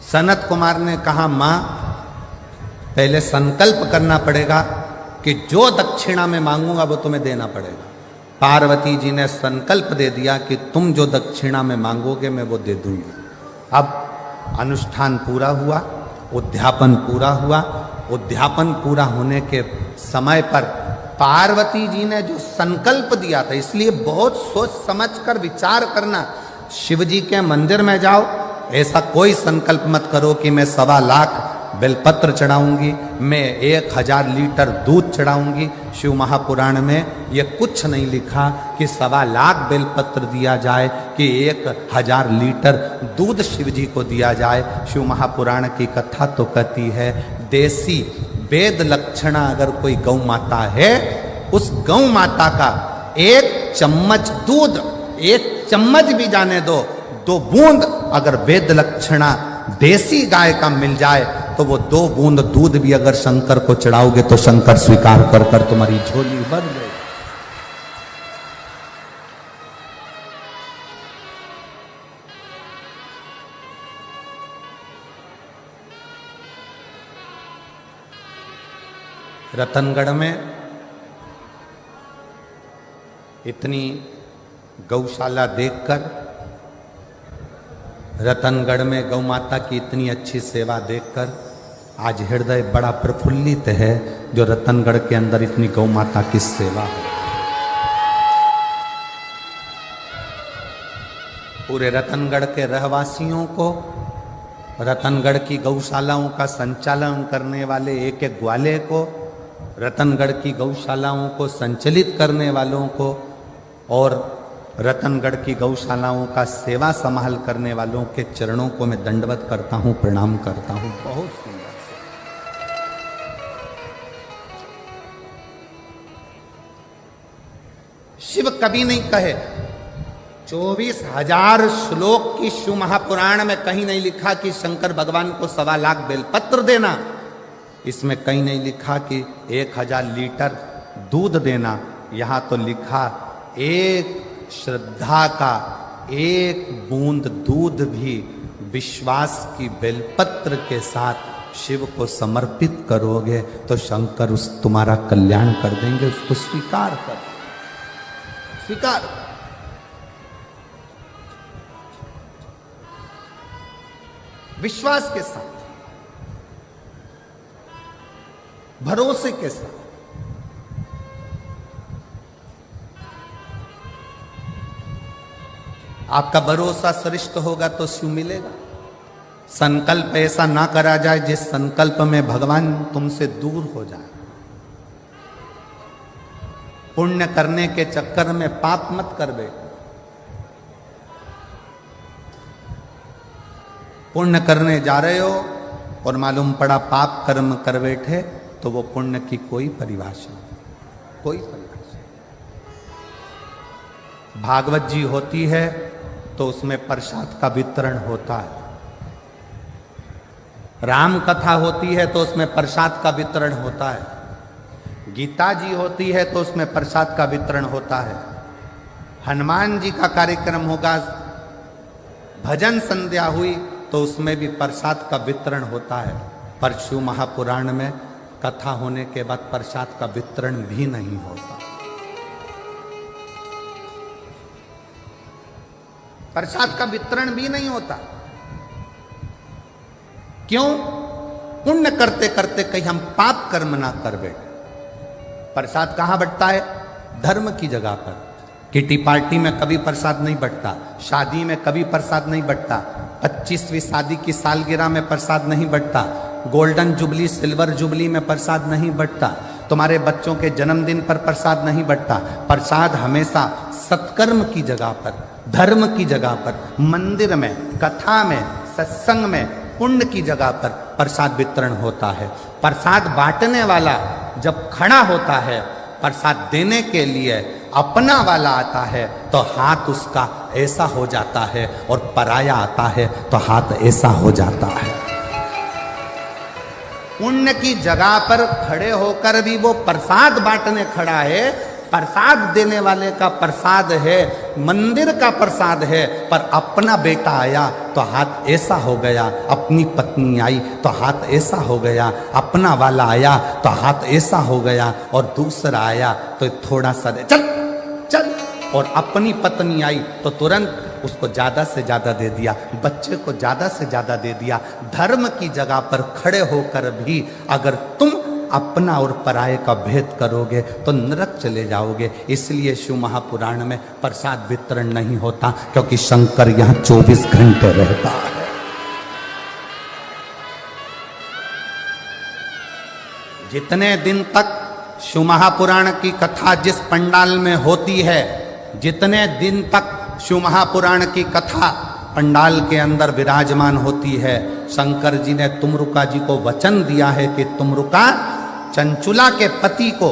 सनत कुमार ने कहा मां पहले संकल्प करना पड़ेगा कि जो दक्षिणा में मांगूंगा वो तुम्हें देना पड़ेगा। पार्वती जी ने संकल्प दे दिया कि तुम जो दक्षिणा में मांगोगे मैं वो दे दूंगी। अब अनुष्ठान पूरा हुआ, उद्यापन पूरा हुआ। उद्यापन पूरा होने के समय पर पार्वती जी ने जो संकल्प दिया था, इसलिए बहुत सोच समझ कर विचार करना। शिव जी के मंदिर में जाओ, ऐसा कोई संकल्प मत करो कि मैं 1.25 लाख बेलपत्र चढ़ाऊंगी, मैं 1000 लीटर दूध चढ़ाऊंगी। शिव महापुराण में ये कुछ नहीं लिखा कि 1.25 लाख बेलपत्र दिया जाए कि 1000 लीटर दूध शिव जी को दिया जाए। शिव महापुराण की कथा तो कहती है देसी वेद लक्षणा अगर कोई गौ माता है, उस गौ माता का 1 चम्मच दूध, 1 चम्मच भी जाने दो, 2 बूंद अगर वेद लक्षणा देसी गाय का मिल जाए तो वो 2 बूंद दूध भी अगर शंकर को चढ़ाओगे तो शंकर स्वीकार कर कर तुम्हारी झोली भर गई। रतनगढ़ में इतनी गौशाला देखकर, रतनगढ़ में गौ माता की इतनी अच्छी सेवा देखकर आज हृदय बड़ा प्रफुल्लित है जो रतनगढ़ के अंदर इतनी गौ माता की सेवा है। पूरे रतनगढ़ के रहवासियों को, रतनगढ़ की गौशालाओं का संचालन करने वाले एक एक ग्वाले को, रतनगढ़ की गौशालाओं को संचालित करने वालों को और रतनगढ़ की गौशालाओं का सेवा संभाल करने वालों के चरणों को मैं दंडवत करता हूं, प्रणाम करता हूं। बहुत सुंदर से शिव कभी नहीं कहे 24,000 श्लोक की शिव महापुराण में कहीं नहीं लिखा कि शंकर भगवान को 1.25 लाख बेलपत्र देना। इसमें कहीं नहीं लिखा कि 1000 लीटर दूध देना। यहां तो लिखा एक श्रद्धा का 1 बूंद दूध भी विश्वास की बेलपत्र के साथ शिव को समर्पित करोगे तो शंकर उस तुम्हारा कल्याण कर देंगे। उसको स्वीकार कर, स्वीकार। विश्वास के साथ, भरोसे के साथ। आपका भरोसा श्रेष्ठ होगा तो शिव मिलेगा। संकल्प ऐसा ना करा जाए जिस संकल्प में भगवान तुमसे दूर हो जाए। पुण्य करने के चक्कर में पाप मत कर बैठो। पुण्य करने जा रहे हो और मालूम पड़ा पाप कर्म कर बैठे तो वो पुण्य की कोई परिभाषा नहीं, कोई परिभाषा। भागवत जी होती है तो उसमें प्रसाद का वितरण होता है। राम कथा होती है तो उसमें प्रसाद का वितरण होता है। गीता जी होती है तो उसमें प्रसाद का वितरण होता है। हनुमान जी का कार्यक्रम होगा, भजन संध्या हुई तो उसमें भी प्रसाद का वितरण होता है। पर शिव महापुराण में कथा होने के बाद प्रसाद का वितरण भी नहीं होता। प्रसाद का वितरण भी नहीं होता। क्यों? पुण्य करते करते कहीं हम पाप कर्म ना कर बैठे। प्रसाद कहां बंटता है? धर्म की जगह पर। किटी पार्टी में कभी प्रसाद नहीं बंटता, शादी में कभी प्रसाद नहीं बंटता, 25वीं शादी की सालगिरह में प्रसाद नहीं बंटता, गोल्डन जुबली सिल्वर जुबली में प्रसाद नहीं बंटता। तुम्हारे बच्चों के जन्मदिन पर प्रसाद नहीं बंटता। प्रसाद हमेशा सत्कर्म की जगह पर, धर्म की जगह पर, मंदिर में, कथा में, सत्संग में, पुण्य की जगह पर प्रसाद वितरण होता है। प्रसाद बांटने वाला जब खड़ा होता है प्रसाद देने के लिए, अपना वाला आता है तो हाथ उसका ऐसा हो जाता है, और पराया आता है तो हाथ ऐसा हो जाता है। पुण्य की जगह पर खड़े होकर भी वो प्रसाद बांटने खड़ा है, प्रसाद देने वाले का प्रसाद है, मंदिर का प्रसाद है, पर अपना बेटा आया तो हाथ ऐसा हो गया, अपनी पत्नी आई तो हाथ ऐसा हो गया, अपना वाला आया तो हाथ ऐसा हो गया, और दूसरा आया तो थोड़ा सा चल चल, और अपनी पत्नी आई तो तुरंत उसको ज्यादा से ज्यादा दे दिया, बच्चे को ज्यादा से ज्यादा दे दिया। धर्म की जगह पर खड़े होकर भी अगर तुम अपना और पराये का भेद करोगे तो नरक चले जाओगे। इसलिए शिव महापुराण में प्रसाद वितरण नहीं होता, क्योंकि शंकर यहां 24 घंटे रहता है। जितने दिन तक शिव महापुराण की कथा जिस पंडाल में होती है, जितने दिन तक शिव महापुराण की कथा पंडाल के अंदर विराजमान होती है, शंकर जी ने तुमरुका जी को वचन दिया है कि तुमरुका चंचुला के पति को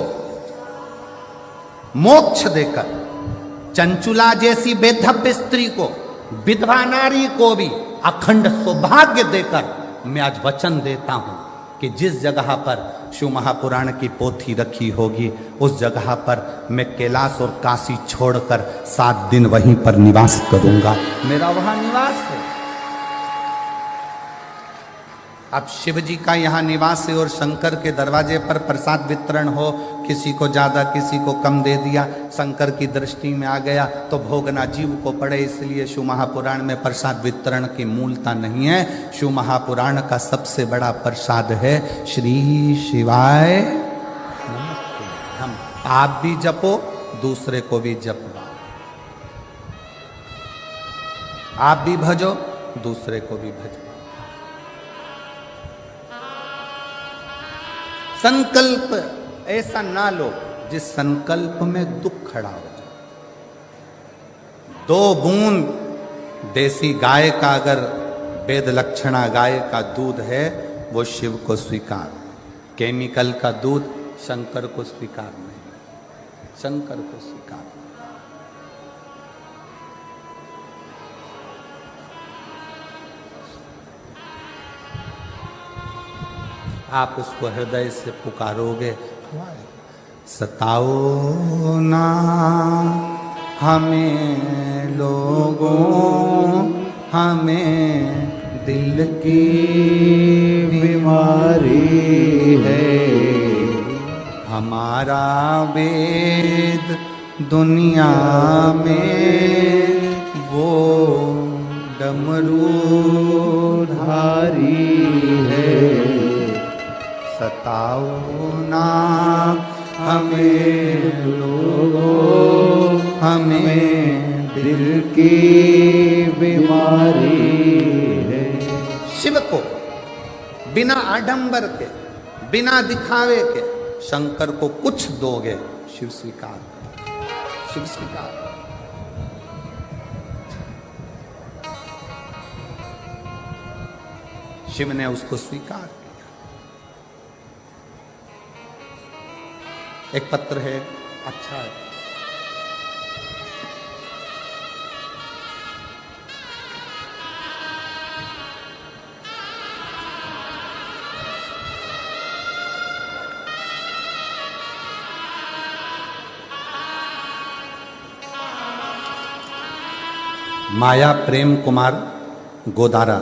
मोक्ष देकर, चंचुला जैसी बेधव्य स्त्री को, विधवा नारी को भी अखंड सौभाग्य देकर मैं आज वचन देता हूं कि जिस जगह पर शिव महापुराण की पोथी रखी होगी उस जगह पर मैं कैलाश और काशी छोड़कर 7 दिन वहीं पर निवास करूंगा। मेरा वहां निवास है। अब शिव जी का यहाँ निवास है और शंकर के दरवाजे पर प्रसाद वितरण हो, किसी को ज्यादा किसी को कम दे दिया, शंकर की दृष्टि में आ गया तो भोगना जीव को पड़े। इसलिए शिव महापुराण में प्रसाद वितरण की मूलता नहीं है। शिव महापुराण का सबसे बड़ा प्रसाद है श्री शिवाय नमस्ते। हम आप भी जपो, दूसरे को भी जपो, आप भी भजो, दूसरे को भी भजो। संकल्प ऐसा ना लो जिस संकल्प में दुख खड़ा हो जाए। 2 बूंद देसी गाय का अगर वेद लक्षणा गाय का दूध है वो शिव को स्वीकार, केमिकल का दूध शंकर को स्वीकार नहीं, शंकर को स्वीकार। आप उसको हृदय से पुकारोगे, सताओ ना हमें लोगों, हमें दिल की बीमारी है, हमारा वेद दुनिया में वो डमरूधारी है। सताओ ना हमें लोगों, हमें दिल की बीमारी है। शिव को बिना आडंबर के, बिना दिखावे के शंकर को कुछ दोगे, शिव स्वीकार, शिव स्वीकार। शिव ने उसको स्वीकार। एक पत्र है, अच्छा है, माया प्रेम कुमार गोदारा,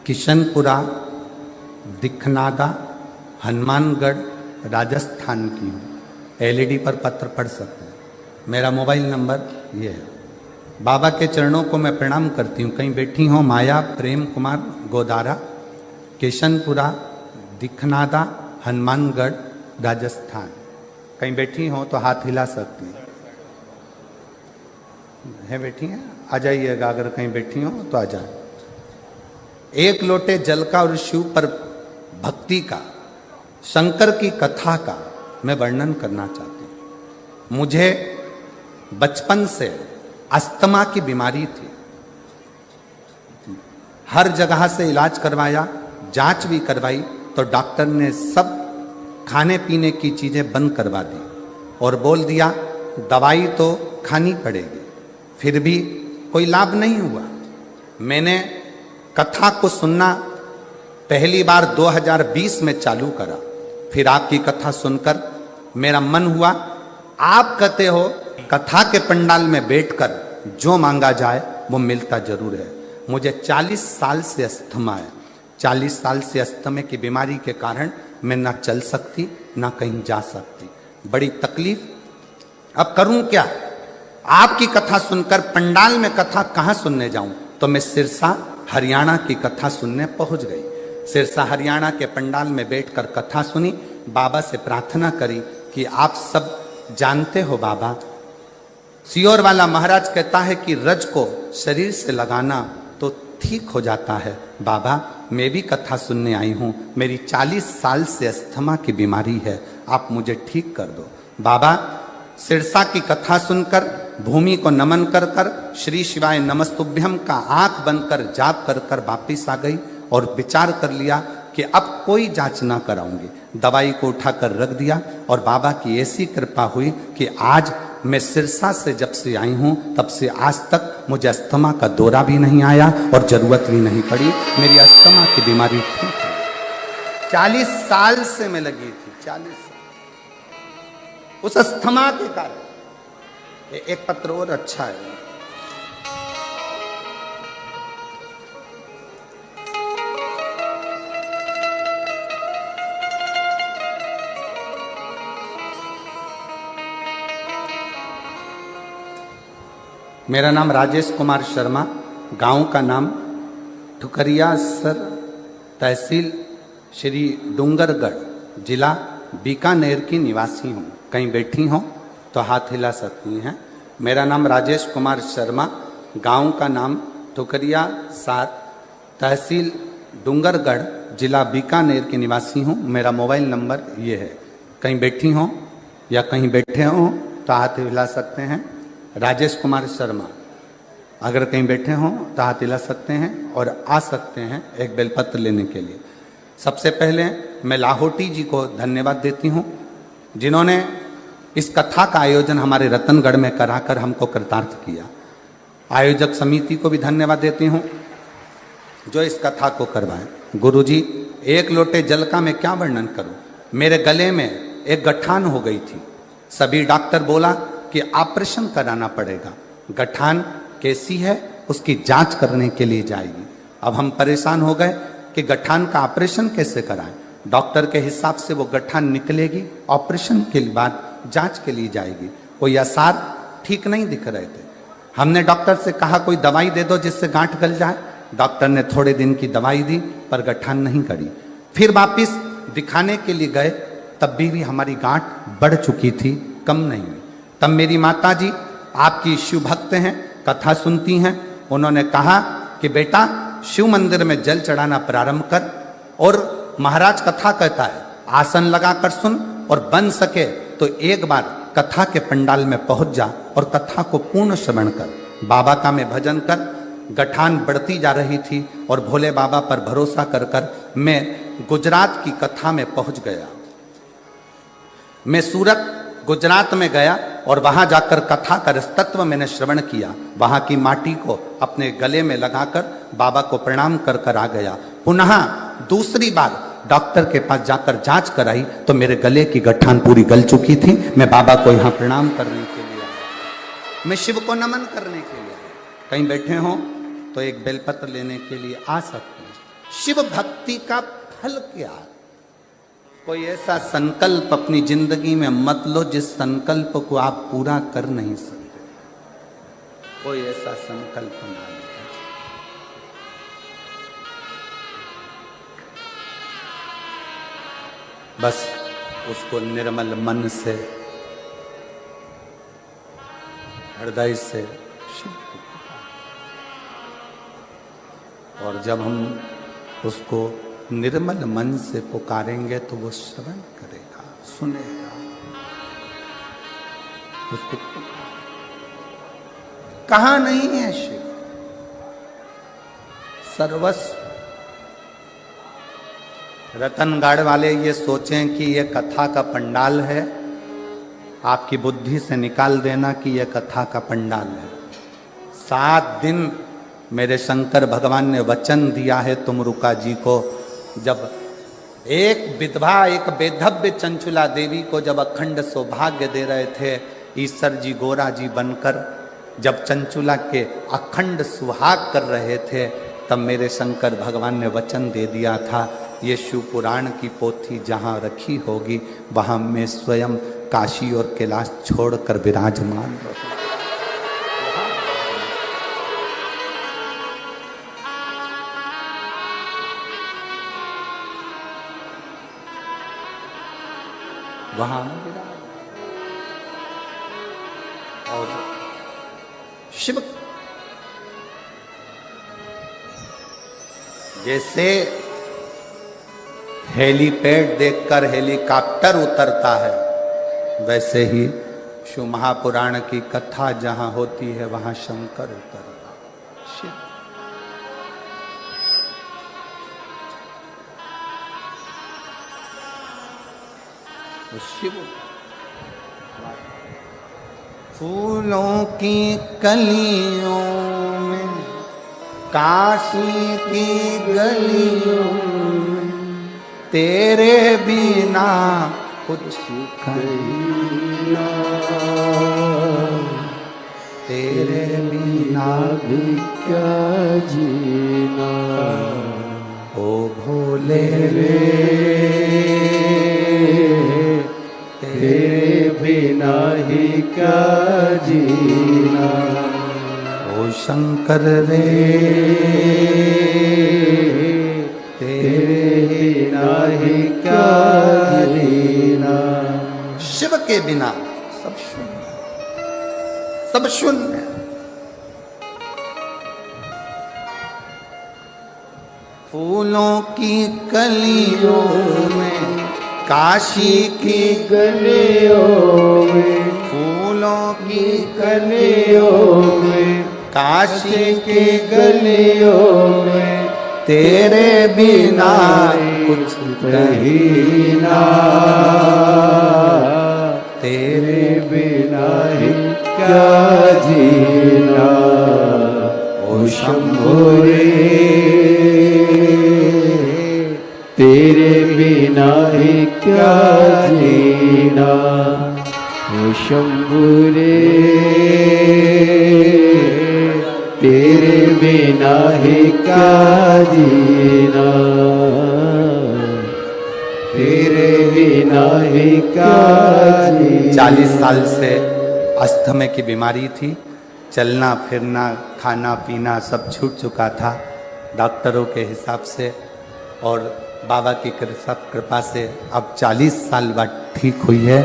किशनपुरा, दिखनादा, हनुमानगढ़, राजस्थान की हूँ। एलईडी पर पत्र पढ़ सकते हैं। मेरा मोबाइल नंबर ये है। बाबा के चरणों को मैं प्रणाम करती हूँ। कहीं बैठी हो माया प्रेम कुमार गोदारा, किशनपुरा, दिखनादा, हनुमानगढ़, राजस्थान। कहीं बैठी हो तो हाथ हिला सकती है बैठी हैं, आ जाइएगा। अगर कहीं बैठी हो तो आ जाए। 1 लोटे जल का और शिव पर भक्ति का शंकर की कथा का मैं वर्णन करना चाहती हूं। मुझे बचपन से अस्थमा की बीमारी थी। हर जगह से इलाज करवाया, जांच भी करवाई, तो डॉक्टर ने सब खाने पीने की चीजें बंद करवा दी और बोल दिया दवाई तो खानी पड़ेगी। फिर भी कोई लाभ नहीं हुआ। मैंने कथा को सुनना पहली बार 2020 में चालू करा। फिर आपकी कथा सुनकर मेरा मन हुआ, आप कहते हो कथा के पंडाल में बैठकर जो मांगा जाए वो मिलता जरूर है। मुझे 40 साल से अस्थमा है। 40 साल से अस्थमा की बीमारी के कारण मैं ना चल सकती ना कहीं जा सकती, बड़ी तकलीफ। अब करूं क्या? आपकी कथा सुनकर पंडाल में कथा कहां सुनने जाऊं? तो मैं सिरसा हरियाणा की कथा सुनने पहुंच गई। सिरसा हरियाणा के पंडाल में बैठकर कथा सुनी। बाबा से प्रार्थना करी कि आप सब जानते हो बाबा, सियोर वाला महाराज कहता है कि रज को शरीर से लगाना तो ठीक हो जाता है। बाबा मैं भी कथा सुनने आई हूं, मेरी 40 साल से अस्थमा की बीमारी है, आप मुझे ठीक कर दो। बाबा सिरसा की कथा सुनकर भूमि को नमन कर कर श्री शिवाय नमस्तुभ्यम का आंख बंद कर जाप कर कर वापिस आ गई और विचार कर लिया कि अब कोई जांच ना कराऊंगी। दवाई को उठाकर रख दिया और बाबा की ऐसी कृपा हुई कि आज मैं सिरसा से जब से आई हूं तब से आज तक मुझे अस्थमा का दौरा भी नहीं आया और जरूरत भी नहीं पड़ी। मेरी अस्थमा की बीमारी ठीक है। 40 साल से मैं लगी थी, 40 साल उस अस्थमा के कारण। एक पत्र और अच्छा है। मेरा नाम राजेश कुमार शर्मा, गांव का नाम ठुकरिया सर, तहसील श्री डूंगरगढ़, जिला बीकानेर की निवासी हूँ। कहीं बैठी हो तो हाथ हिला सकती हैं। मेरा नाम राजेश कुमार शर्मा, गांव का नाम ठुकरिया सर, तहसील डूंगरगढ़, जिला बीकानेर की निवासी हूँ। मेरा मोबाइल नंबर ये है। कहीं बैठी हो या कहीं बैठे हो तो हाथ हिला सकते हैं। राजेश कुमार शर्मा, अगर कहीं बैठे हों तो हाथ हिला सकते हैं और आ सकते हैं एक बेलपत्र लेने के लिए। सबसे पहले मैं लाहौटी जी को धन्यवाद देती हूं, जिन्होंने इस कथा का आयोजन हमारे रतनगढ़ में कराकर हमको कृतार्थ किया। आयोजक समिति को भी धन्यवाद देती हूं जो इस कथा को करवाएं। गुरुजी, एक लोटे जल का मैं क्या वर्णन करूं। मेरे गले में एक गठान हो गई थी। सभी डॉक्टर बोला कि ऑपरेशन कराना पड़ेगा। गठान कैसी है उसकी जांच करने के लिए जाएगी। अब हम परेशान हो गए कि गठान का ऑपरेशन कैसे कराएं। डॉक्टर के हिसाब से वो गठान निकलेगी, ऑपरेशन के बाद जांच के लिए जाएगी। कोई आसार ठीक नहीं दिख रहे थे। हमने डॉक्टर से कहा कोई दवाई दे दो जिससे गांठ गल जाए। डॉक्टर ने थोड़े दिन की दवाई दी पर गठान नहीं करी। फिर वापिस दिखाने के लिए गए, तब भी हमारी गांठ बढ़ चुकी थी, कम नहीं हुई। तब मेरी माता जी आपकी शिव भक्त हैं, कथा सुनती हैं। उन्होंने कहा कि बेटा शिव मंदिर में जल चढ़ाना प्रारंभ कर और महाराज कथा कहता है आसन लगाकर सुन और बन सके तो एक बार कथा के पंडाल में पहुंच जा और कथा को पूर्ण श्रवण कर। बाबा का मैं भजन कर, गठान बढ़ती जा रही थी और भोले बाबा पर भरोसा कर कर मैं गुजरात की कथा में पहुंच गया। मैं सूरत गुजरात में गया और वहां जाकर कथा का रसतत्व मैंने श्रवण किया। वहां की माटी को अपने गले में लगाकर बाबा को प्रणाम कर कर आ गया। पुनः दूसरी बार डॉक्टर के पास जाकर जांच कराई तो मेरे गले की गठान पूरी गल चुकी थी। मैं बाबा को यहाँ प्रणाम करने के लिए आया, मैं शिव को नमन करने के लिए आया। कहीं बैठे हो तो एक बेलपत्र लेने के लिए आ सकते हैं। शिव भक्ति का फल क्या है? कोई ऐसा संकल्प अपनी जिंदगी में मत लो जिस संकल्प को आप पूरा कर नहीं सकते। कोई ऐसा संकल्प ना ले। बस उसको निर्मल मन से, हृदय से शिव को पुकारो। और जब हम उसको निर्मल मन से पुकारेंगे तो वो श्रवण करेगा, सुनेगा। उसको कहाँ नहीं है शिव? सर्वस्व। रतनगढ़ वाले ये सोचें कि ये कथा का पंडाल है, आपकी बुद्धि से निकाल देना कि ये कथा का पंडाल है। 7 दिन मेरे शंकर भगवान ने वचन दिया है तुमरुका जी को। जब एक विधवा, एक बेधव्य चंचुला देवी को जब अखंड सौभाग्य दे रहे थे ईश्वर जी गोरा जी बनकर, जब चंचुला के अखंड सुहाग कर रहे थे, तब मेरे शंकर भगवान ने वचन दे दिया था, ये शिव पुराण की पोथी जहाँ रखी होगी वहाँ मैं स्वयं काशी और कैलाश छोड़कर विराजमान रहूं। वहां और शिव जैसे हेलीपैड देखकर हेलीकॉप्टर उतरता है, वैसे ही शिव महापुराण की कथा जहां होती है वहां शंकर उतरता शिव। शिव फूलों की कलियों में, काशी की गलियों में, तेरे बिना कुछ कहना, तेरे बिना भी क्या जीना, ओ भोले रे तेरे बिना ही क्या जीना, ओ शंकर रे तेरे बिना ही क्या जीना। शिव के बिना सब शून्य, सब शून्य। फूलों की कलियों में, काशी की गलियों में, फूलों की कलियों में, काशी की गलियों में, तेरे बिना कुछ कहना, तेरे बिना ही क्या जीना, ओ शंभो रे तेरे बिना ही क्या जीना, ओ शंभु रे तेरे बिना ही क्या जीना, तेरे बिना ही क्या जीना। 40 साल से अस्थमा की बीमारी थी, चलना फिरना खाना पीना सब छूट चुका था डॉक्टरों के हिसाब से, और बाबा की कृपा से अब 40 साल बाद ठीक हुई है,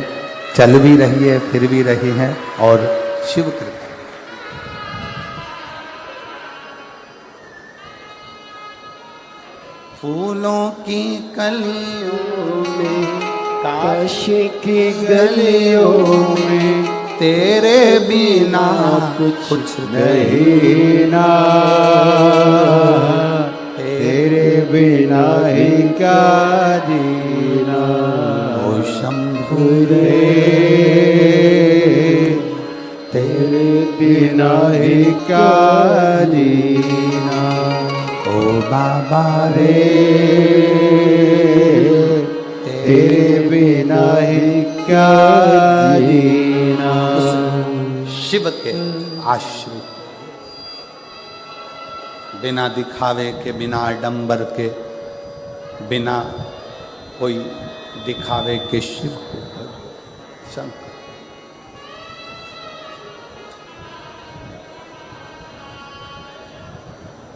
चल भी रही है, फिर भी रही है, और शिव कृपा। फूलों की कलियों में, काशी की गलियों में, तेरे बिना कुछ नहीं ना, तेरे बिना ही क्या जीना, ओ शंभु रे तेरे बिना ही क्या जीना, ओ बाबा रे तेरे बिना ही क्या जीना। शिव के आश्रित, बिना दिखावे के, बिना आडंबर के, बिना कोई दिखावे के शिव को शंकर।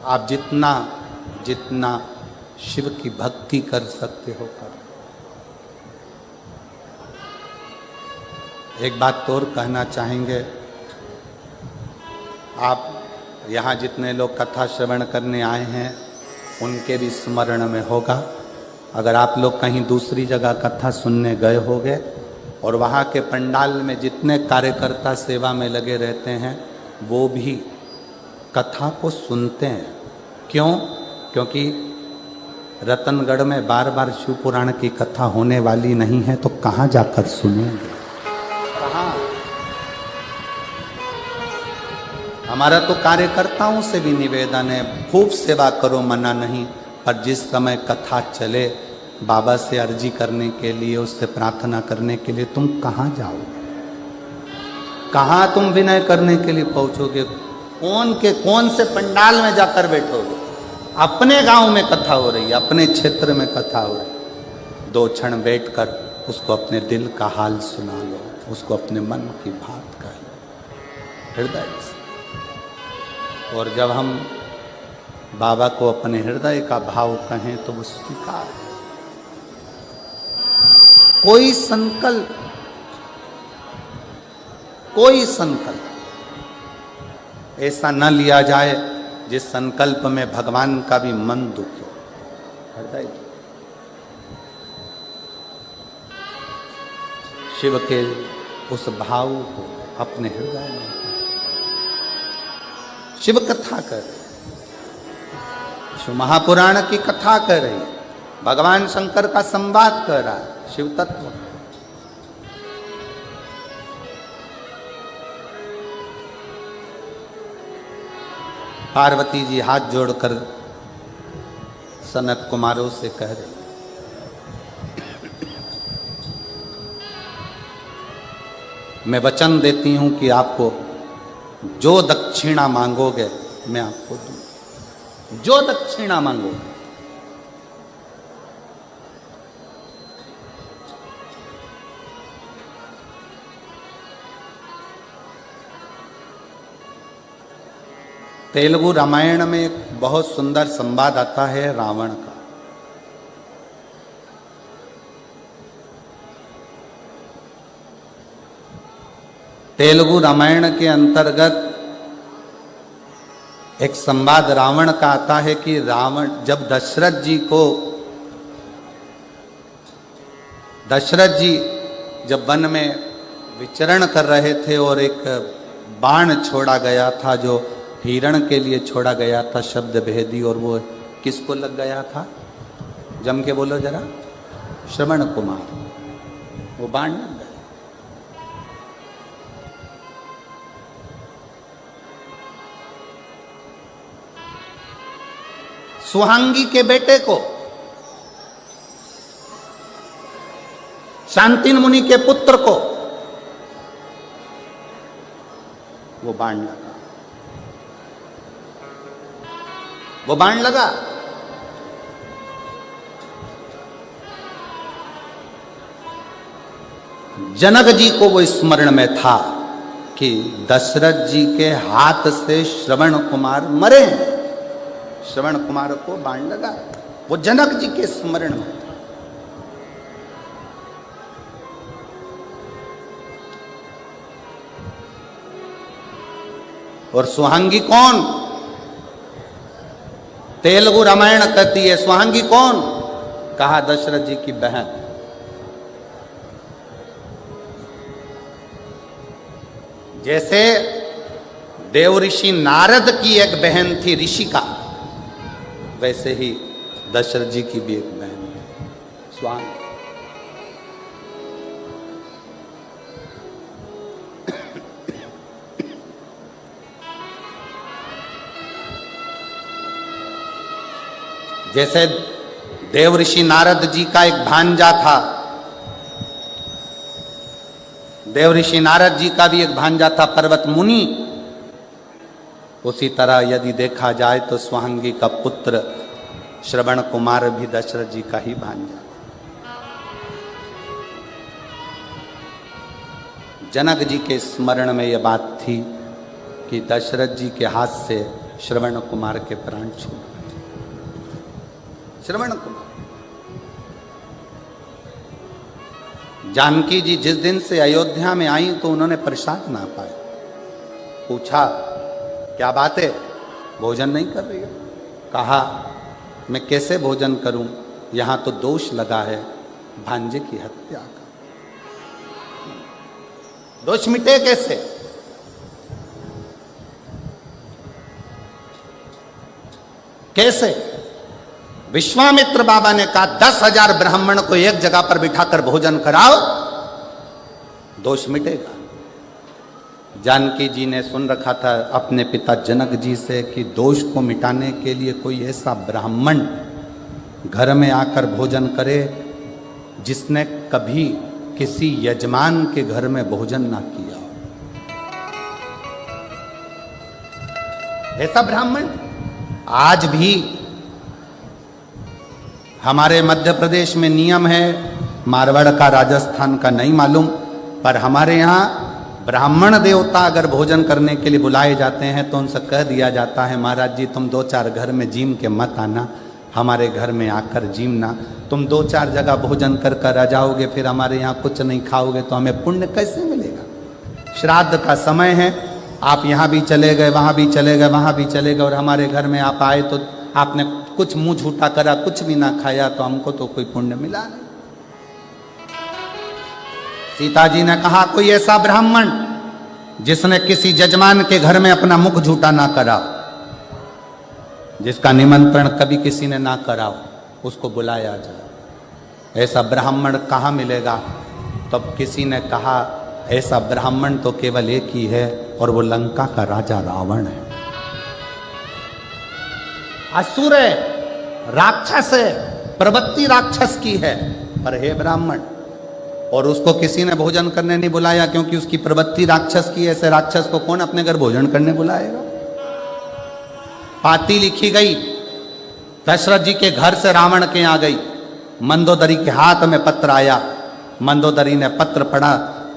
आप जितना जितना शिव की भक्ति कर सकते हो कर। एक बात और कहना चाहेंगे, आप यहाँ जितने लोग कथा श्रवण करने आए हैं उनके भी स्मरण में होगा अगर आप लोग कहीं दूसरी जगह कथा सुनने गए होंगे और वहाँ के पंडाल में जितने कार्यकर्ता सेवा में लगे रहते हैं वो भी कथा को सुनते हैं। क्यों? क्योंकि रतनगढ़ में बार बार शिव पुराण की कथा होने वाली नहीं है, तो कहाँ जाकर सुनेंगे? कहाँ? हमारा तो कार्यकर्ताओं से भी निवेदन है, खूब सेवा करो, मना नहीं, पर जिस समय कथा चले बाबा से अर्जी करने के लिए, उससे प्रार्थना करने के लिए तुम कहाँ जाओगे? कहाँ तुम विनय करने के लिए पहुंचोगे? कौन से पंडाल में जाकर बैठोगे? अपने गांव में कथा हो रही है, अपने क्षेत्र में कथा हो रही है, 2 क्षण बैठकर उसको अपने दिल का हाल सुना लो, उसको अपने मन की बात कह लो हृदय से। और जब हम बाबा को अपने हृदय का भाव कहें तो वो स्वीकार है। कोई संकल्प ऐसा न लिया जाए जिस संकल्प में भगवान का भी मन दुखी हो, हृदय। शिव के उस भाव को अपने हृदय में, शिव कथा कर, शिव महापुराण की कथा कर रही, भगवान शंकर का संवाद कर रहा है, शिव तत्व। पार्वती जी हाथ जोड़कर सनत कुमारों से कह रही, मैं वचन देती हूं कि आपको जो दक्षिणा मांगोगे मैं आपको दूं, जो दक्षिणा मांगोगे। तेलुगु रामायण में एक बहुत सुंदर संवाद आता है रावण का। तेलुगु रामायण के अंतर्गत एक संवाद रावण का आता है कि रावण जब दशरथ जी जब वन में विचरण कर रहे थे और एक बाण छोड़ा गया था जो हिरण के लिए छोड़ा गया था, शब्द भेदी, और वो किसको लग गया था? जम के बोलो जरा। श्रवण कुमार। वो बाण लग गया। सुहांगी के बेटे को, शांतिन मुनि के पुत्र को वो बाण लगा। वो बाण लगा। जनक जी को वो स्मरण में था कि दशरथ जी के हाथ से श्रवण कुमार मरे। श्रवण कुमार को बाण लगा, वो जनक जी के स्मरण में था। और सुहांगी कौन? तेलुगु रामायण कहती है सुहांगी कौन? कहा दशरथ जी की बहन। जैसे देव ऋषि नारद की एक बहन थी ऋषिका, वैसे ही दशरथ जी की भी एक बहन थी सुहांगी। जैसे देव ऋषि नारद जी का एक भांजा था, देव ऋषि नारद जी का भी एक भांजा था पर्वत मुनि, उसी तरह यदि देखा जाए तो सुहांगी का पुत्र श्रवण कुमार भी दशरथ जी का ही भांजा। जनक जी के स्मरण में यह बात थी कि दशरथ जी के हाथ से श्रवण कुमार के प्राण छूट गए। श्रवण कुमार। जानकी जी जिस दिन से अयोध्या में आई तो उन्होंने प्रसाद ना पाया। पूछा क्या बात है, भोजन नहीं कर रही हो? कहा मैं कैसे भोजन करूं, यहां तो दोष लगा है भांजे की हत्या का। दोष मिटे कैसे? कैसे? विश्वामित्र बाबा ने कहा 10,000 ब्राह्मण को एक जगह पर बिठाकर भोजन कराओ, दोष मिटेगा। जानकी जी ने सुन रखा था अपने पिता जनक जी से कि दोष को मिटाने के लिए कोई ऐसा ब्राह्मण घर में आकर भोजन करे जिसने कभी किसी यजमान के घर में भोजन ना किया हो। ऐसा ब्राह्मण आज भी हमारे मध्य प्रदेश में नियम है, मारवाड़ का राजस्थान का नहीं मालूम, पर हमारे यहाँ ब्राह्मण देवता अगर भोजन करने के लिए बुलाए जाते हैं तो उनसे कह दिया जाता है महाराज जी तुम 2-4 घर में जीम के मत आना, हमारे घर में आकर जीमना। तुम 2-4 जगह भोजन कर कर आ जाओगे, फिर हमारे यहाँ कुछ नहीं खाओगे तो हमें पुण्य कैसे मिलेगा? श्राद्ध का समय है, आप यहाँ भी चले गए, वहाँ भी चले गए, वहाँ भी चले गए, और हमारे घर में आप आए तो आपने कुछ मुंह झूठा करा, कुछ भी ना खाया, तो हमको तो कोई पुण्य मिला नहीं। सीता जी ने कहा कोई ऐसा ब्राह्मण जिसने किसी जजमान के घर में अपना मुख झूठा ना करा, जिसका निमंत्रण कभी किसी ने ना करा, उसको बुलाया जाए। ऐसा ब्राह्मण कहाँ मिलेगा? तब किसी ने कहा ऐसा ब्राह्मण तो केवल एक ही है, और वो लंका का राजा रावण है। असुर है, राक्षस है, प्रवृत्ति राक्षस की है, पर हे ब्राह्मण। और उसको किसी ने भोजन करने नहीं बुलाया क्योंकि उसकी प्रवृत्ति राक्षस की है। ऐसे राक्षस को कौन अपने घर भोजन करने बुलाएगा? पाती लिखी गई, दशरथ जी के घर से रावण के यहाँ गई। मंदोदरी के हाथ में पत्र आया। मंदोदरी ने पत्र पढ़ा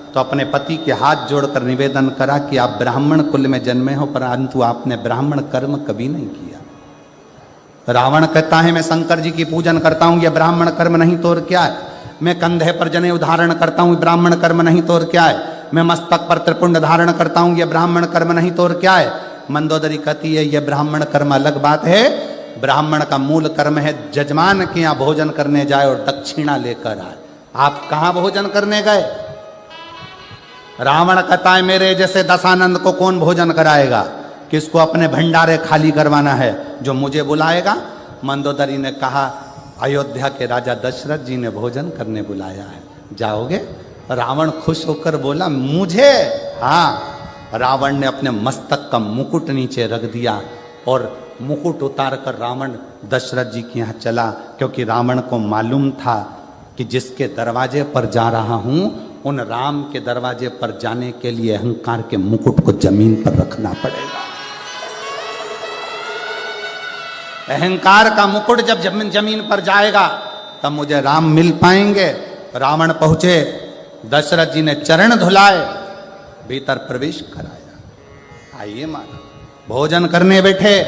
तो अपने पति के हाथ जोड़कर निवेदन करा कि आप ब्राह्मण कुल में जन्मे हो, परंतु आपने ब्राह्मण कर्म कभी नहीं किया। रावण कहता है मैं शंकर जी की पूजन करता हूं, यह ब्राह्मण कर्म नहीं तो और क्या है। मैं कंधे पर जनेऊ धारण करता हूं, ब्राह्मण कर्म नहीं तो और क्या है। मैं मस्तक पर त्रिपुंड धारण करता हूं, यह ब्राह्मण कर्म नहीं तो और क्या है। मंदोदरी कहती है यह ब्राह्मण कर्म अलग बात है, ब्राह्मण का मूल कर्म है जजमान के यहाँ भोजन करने जाए और दक्षिणा लेकर आए। आप कहां भोजन करने गए? रावण कहता है मेरे जैसे दशानंद को कौन भोजन कराएगा, किसको अपने भंडारे खाली करवाना है, जो मुझे बुलाएगा। मंदोदरी ने कहा अयोध्या के राजा दशरथ जी ने भोजन करने बुलाया है, जाओगे? रावण खुश होकर बोला मुझे? हाँ। रावण ने अपने मस्तक का मुकुट नीचे रख दिया और मुकुट उतार कर रावण दशरथ जी के यहाँ चला, क्योंकि रावण को मालूम था कि जिसके दरवाजे पर जा रहा हूं उन राम के दरवाजे पर जाने के लिए अहंकार के मुकुट को जमीन पर रखना पड़ेगा। अहंकार का मुकुट जब जमीन पर जाएगा तब मुझे राम मिल पाएंगे। रावण पहुंचे, दशरथ जी ने चरण धुलाए, भीतर प्रवेश कराया। आइए माना भोजन करने बैठे।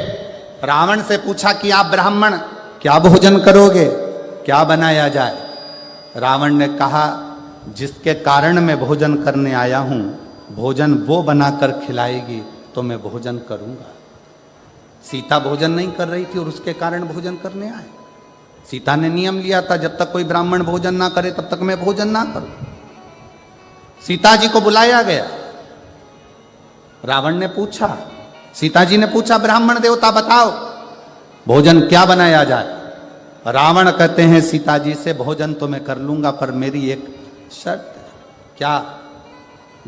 रावण से पूछा कि आप ब्राह्मण क्या भोजन करोगे, क्या बनाया जाए? रावण ने कहा जिसके कारण मैं भोजन करने आया हूं, भोजन वो बनाकर खिलाएगी तो मैं भोजन करूंगा। सीता भोजन नहीं कर रही थी और उसके कारण भोजन करने आए। सीता ने नियम लिया था जब तक कोई ब्राह्मण भोजन ना करे तब तक मैं भोजन ना करूं। सीता जी को बुलाया गया। रावण ने पूछा, सीता जी ने पूछा ब्राह्मण देवता बताओ भोजन क्या बनाया जाए? रावण कहते हैं सीता जी से भोजन तो मैं कर लूंगा, पर मेरी एक शर्त है। क्या?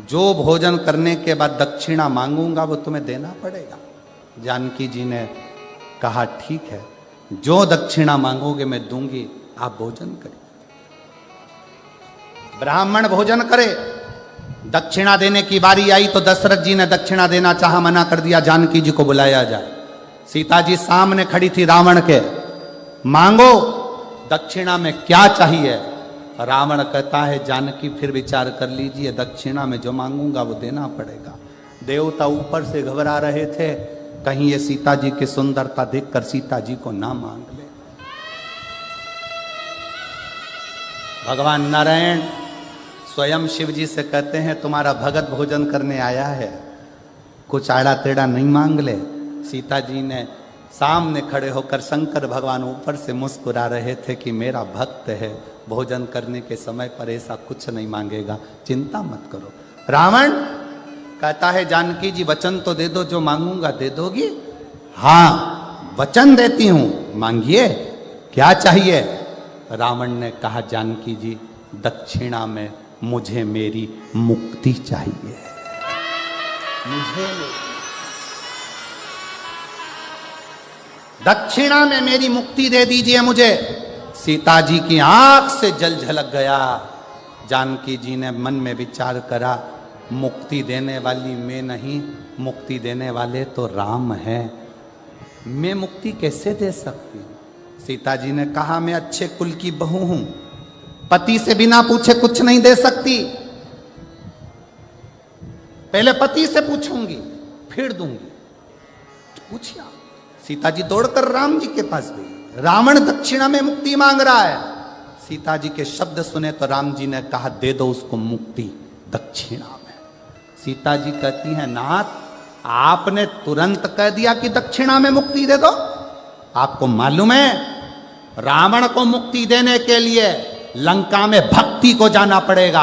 जो भोजन करने के बाद दक्षिणा मांगूंगा वो तुम्हें देना पड़ेगा। जानकी जी ने कहा ठीक है, जो दक्षिणा मांगोगे मैं दूंगी, आप भोजन करें। ब्राह्मण भोजन करे। दक्षिणा देने की बारी आई तो दशरथ जी ने दक्षिणा देना चाहा, मना कर दिया। जानकी जी को बुलाया जाए। सीता जी सामने खड़ी थी रावण के। मांगो दक्षिणा में क्या चाहिए? रावण कहता है जानकी फिर विचार कर लीजिए, दक्षिणा में जो मांगूंगा वो देना पड़ेगा। देवता ऊपर से घबरा रहे थे, कहीं ये सीता जी की सुंदरता देखकर सीता जी को ना मांग ले। भगवान नारायण स्वयं शिव जी से कहते हैं तुम्हारा भगत भोजन करने आया है, कुछ आड़ा टेढ़ा नहीं मांग ले। सीता जी ने सामने खड़े होकर शंकर भगवान ऊपर से मुस्कुरा रहे थे कि मेरा भक्त है, भोजन करने के समय पर ऐसा कुछ नहीं मांगेगा, चिंता मत करो। रावण कहता है जानकी जी वचन तो दे दो, जो मांगूंगा दे दोगी? हाँ वचन देती हूं, मांगिए, क्या चाहिए? रावण ने कहा जानकी जी दक्षिणा में मुझे मेरी मुक्ति चाहिए, मुझे दक्षिणा में मेरी मुक्ति दे दीजिए मुझे। सीता जी की आंख से जल झलक गया। जानकी जी ने मन में विचार करा, मुक्ति देने वाली मैं नहीं, मुक्ति देने वाले तो राम हैं, मैं मुक्ति कैसे दे सकती हूं? सीता जी ने कहा मैं अच्छे कुल की बहू हूं, पति से बिना पूछे कुछ नहीं दे सकती, पहले पति से पूछूंगी फिर दूंगी। पूछिया। सीता जी दौड़कर राम जी के पास गई। रावण दक्षिणा में मुक्ति मांग रहा है। सीता जी के शब्द सुने तो राम जी ने कहा दे दो उसको मुक्ति दक्षिणा में। सीता जी कहती है नाथ, आपने तुरंत कह दिया कि दक्षिणा में मुक्ति दे दो। आपको मालूम है रावण को मुक्ति देने के लिए लंका में भक्ति को जाना पड़ेगा,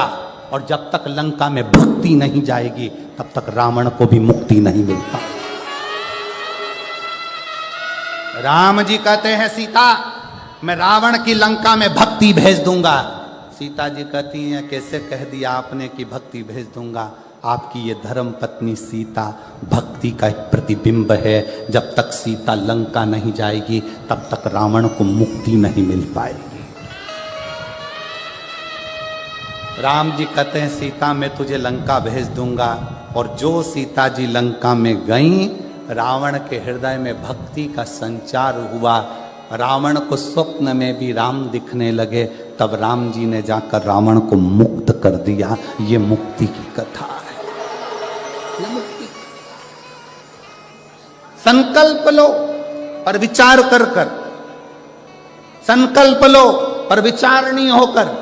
और जब तक लंका में भक्ति नहीं जाएगी तब तक रावण को भी मुक्ति नहीं मिलता। राम जी कहते हैं सीता मैं रावण की लंका में भक्ति भेज दूंगा। सीता जी कहती हैं कैसे कह दिया आपने कि भक्ति भेज दूंगा? आपकी ये धर्म पत्नी सीता भक्ति का एक प्रतिबिंब है। जब तक सीता लंका नहीं जाएगी तब तक रावण को मुक्ति नहीं मिल पाएगी। राम जी कहते हैं सीता मैं तुझे लंका भेज दूंगा, और जो सीता जी लंका में गई रावण के हृदय में भक्ति का संचार हुआ। रावण को स्वप्न में भी राम दिखने लगे, तब राम जी ने जाकर रावण को मुक्त कर दिया। ये मुक्ति की कथा है, ये मुक्ति। संकल्प लो पर विचार कर कर, संकल्प लो पर विचारणीय होकर।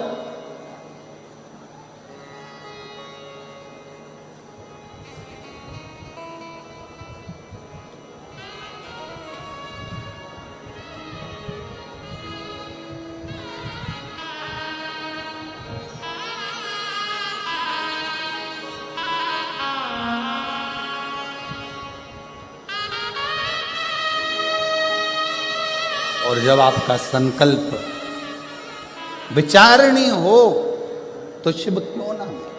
और जब आपका संकल्प विचारणीय हो तो शिव क्यों ना मिले,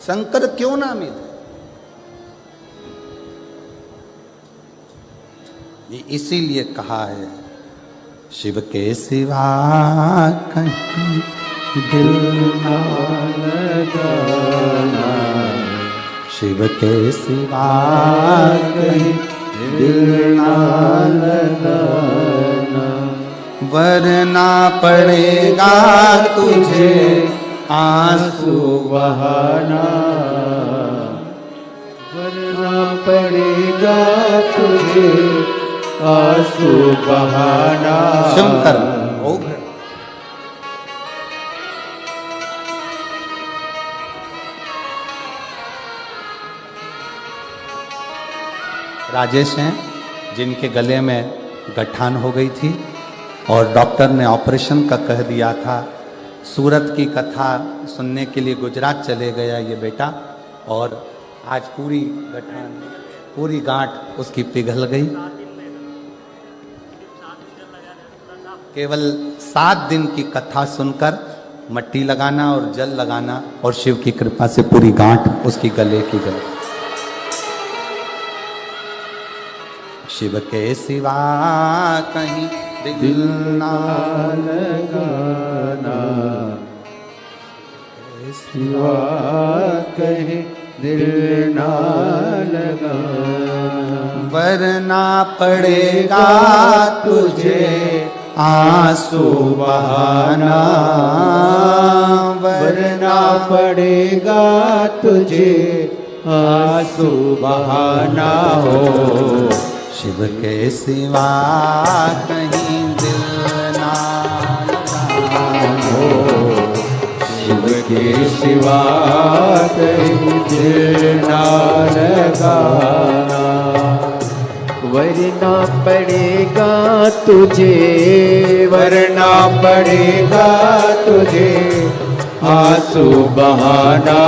शंकर क्यों ना मिले? ये इसीलिए कहा है शिव के सिवा कहीं दिल ना लगाना, शिव के सिवा कहीं दिल ना लगाना, वरना पड़ेगा तुझे आंसू बहाना, वरना पड़ेगा तुझे आंसू बहाना। शंकर ओ राजेश हैं जिनके गले में गठान हो गई थी और डॉक्टर ने ऑपरेशन का कह दिया था। सूरत की कथा सुनने के लिए गुजरात चले गया ये बेटा, और आज पूरी गठान पूरी गांठ उसकी पिघल गई। केवल 7 दिन की कथा सुनकर मट्टी लगाना और जल लगाना, और शिव की कृपा से पूरी गांठ उसकी गले की गई। शिव के सिवा कहीं दिल ना लगाना, सिवा कहीं दिल ना लगाना, वरना पड़ेगा तुझे आंसू बहाना, वरना पड़ेगा तुझे आंसू बहाना हो। शिव के सिवा कहीं दिल ना लगाना हो, शिव के सिवा कहीं दिल ना लगाना, वरना पड़ेगा तुझे, वरना पड़ेगा तुझे आंसू बहाना।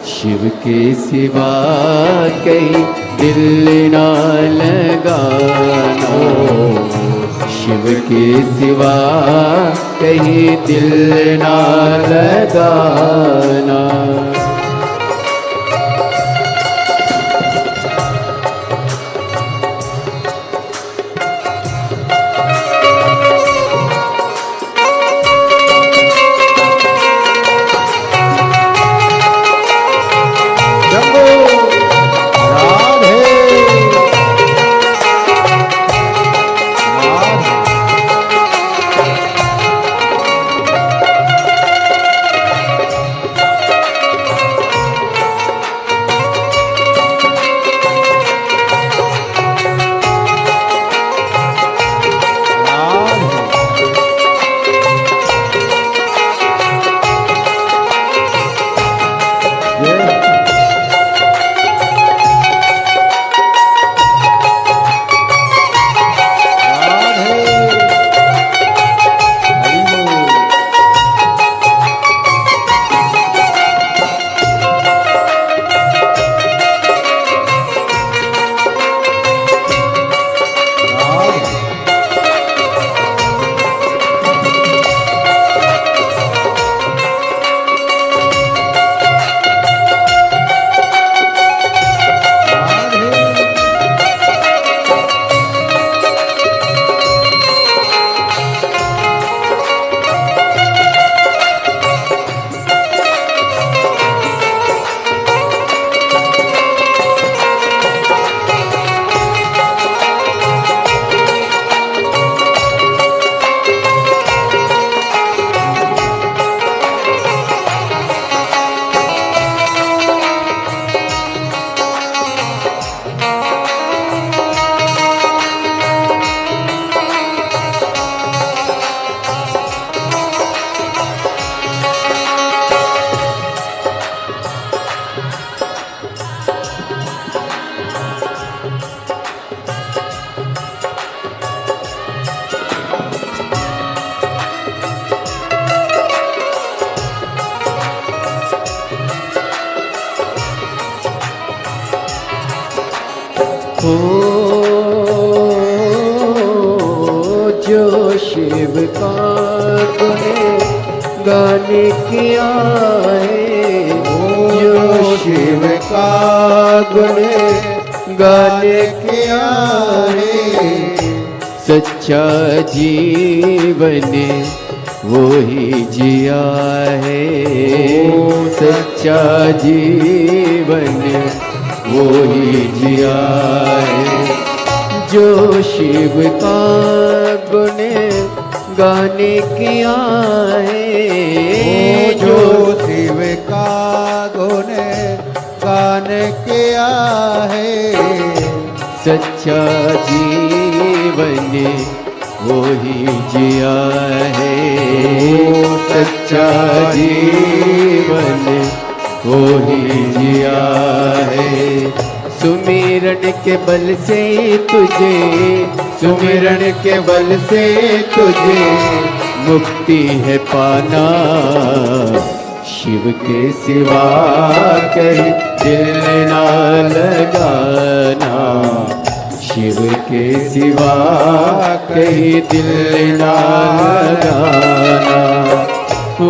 शिव के सिवा कहीं दिल ना लगाना, शिव के सिवा कहीं दिल ना लगाना। हो जो शिव का गाने किया है, जो शिव का गाने किया है, सच्चा जीवन वो ही जिया है, सच्चा जीवन वो ही जिया है। जो शिव का गुण गाने किया है, जो शिव का गुण गाने किया है, सच्चा जीवन वो ही जिया है, सच्चा जीवन वो ही जिया है। सुमिरन के बल से तुझे, सुमिरन के बल से तुझे मुक्ति है पाना, शिव के सिवा कहीं दिल ना लगाना, शिव के सिवा कहीं दिल ना लगाना।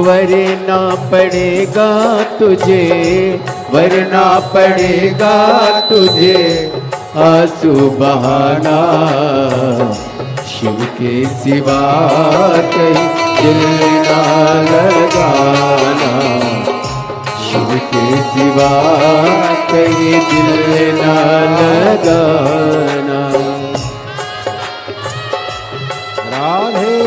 वरना पड़ेगा तुझे, वरना पड़ेगा तुझे आंसू बहाना, शिव के सिवा कहीं दिल ना लगाना, शिव के सिवा कहीं दिल ना लगाना। राधे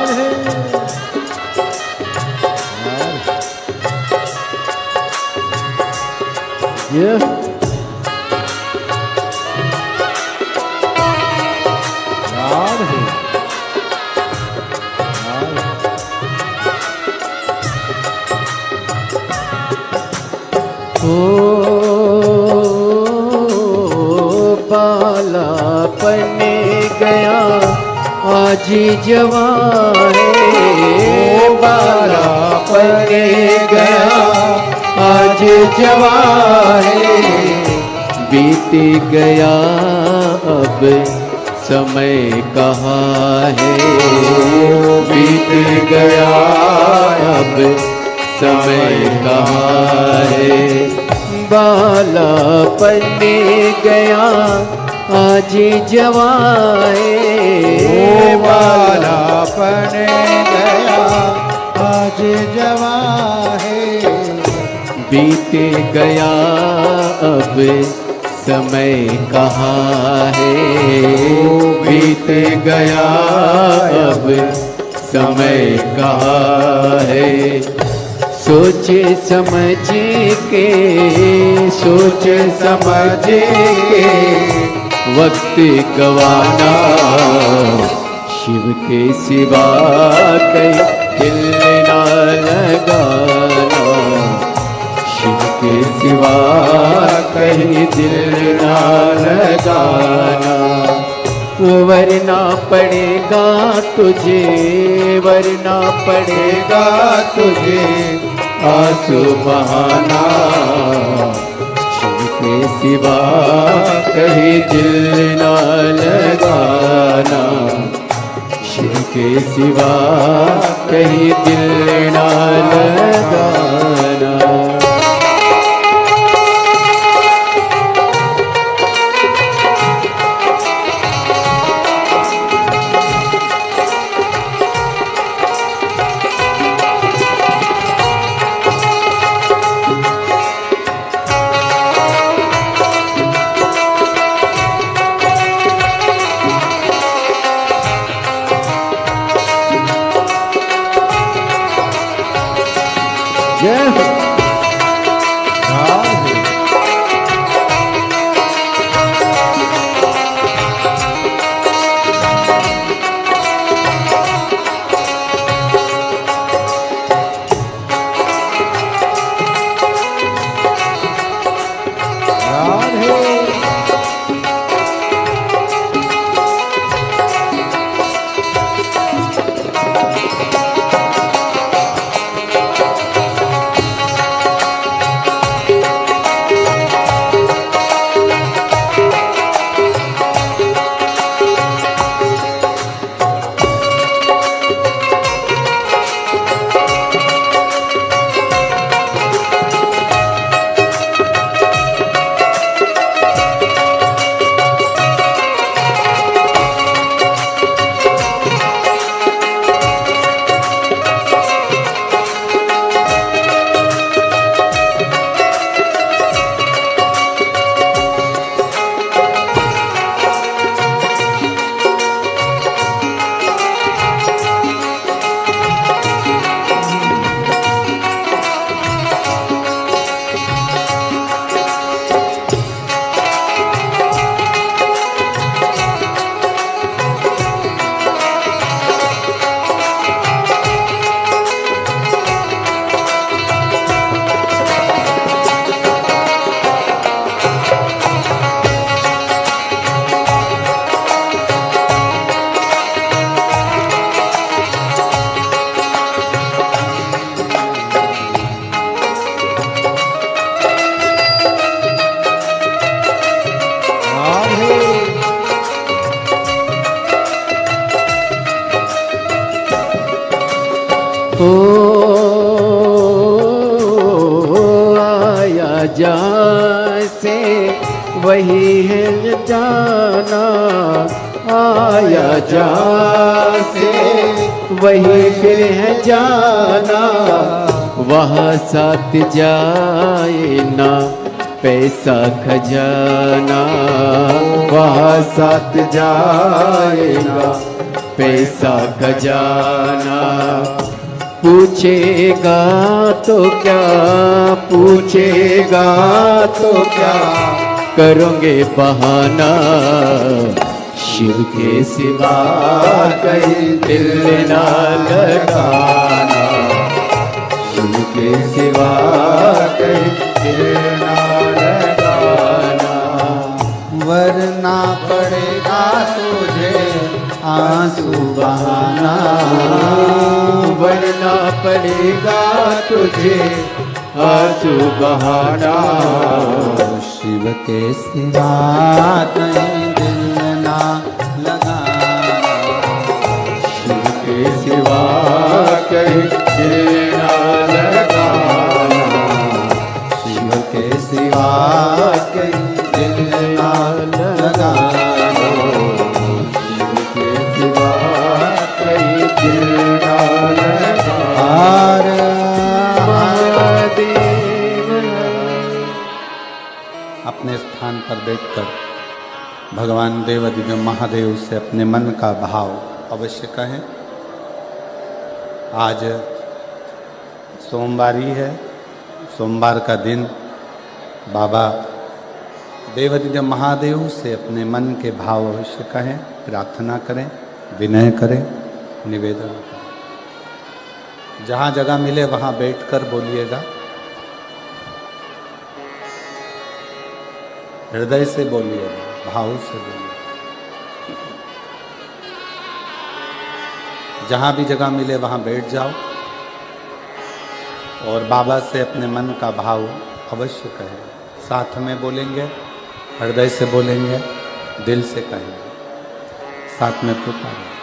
राधे Yeah. राधे ओ बालापन गया आज जवान है, बालापन गया आज जवान है, बीत गया अब समय कहाँ है, बीत गया अब समय कहाँ है, बालापन गया आज जवान है, बालापन गया आज जवान है, बीत गया अब समय कहाँ है, बीत गया अब समय कहाँ है, सोचे समझ के, सोचे समझ के वक्त गवाना, शिव के सिवा कहीं दिल ना लगाना, शिव के सिवा कहीं दिल ना लगाना, वरना पड़ेगा तुझे, वरना पड़ेगा तुझे आंसू बहाना, शिव के सिवा कहीं दिल ना लगाना, शिव के सिवा कहीं दिल ना लगाना। ओ आया जहाँ से वही है जाना, आया जहाँ से वही फिर है जाना, वहाँ साथ जाए ना पैसा खजाना, वहाँ साथ जाएगा पैसा खजाना। पूछेगा तो क्या, पूछेगा तो क्या, करोगे बहाना। शिव के सिवा कहीं दिल ना लगाना। शिव के सिवा कहीं दिल ना लगाना। वरना पड़ेगा तुझे आंसू बहाना। वरना पड़ेगा तुझे आंसू बहाना। शिव के सिवा कहीं दिल ना लगाना। शिव के सिवा कहीं दिल ना लगाना। शिव के सिवा कहीं दिल ना लगाना। शिव के सिवा कहीं दिल ना लगाना। अपने स्थान पर बैठकर भगवान देवाधिदेव महादेव से अपने मन का भाव अवश्य कहें। आज सोमवारी है, सोमवार का दिन बाबा देवाधिदेव महादेव से अपने मन के भाव अवश्य कहें, प्रार्थना करें, विनय करें, निवेदन करें। जहाँ जगह मिले वहाँ बैठकर बोलिएगा, हृदय से बोलिएगा, भाव से बोलिएगा। जहाँ भी जगह मिले वहाँ बैठ जाओ और बाबा से अपने मन का भाव अवश्य कहें। साथ में बोलेंगे, हृदय से बोलेंगे, दिल से कहेंगे, साथ में पुकारें।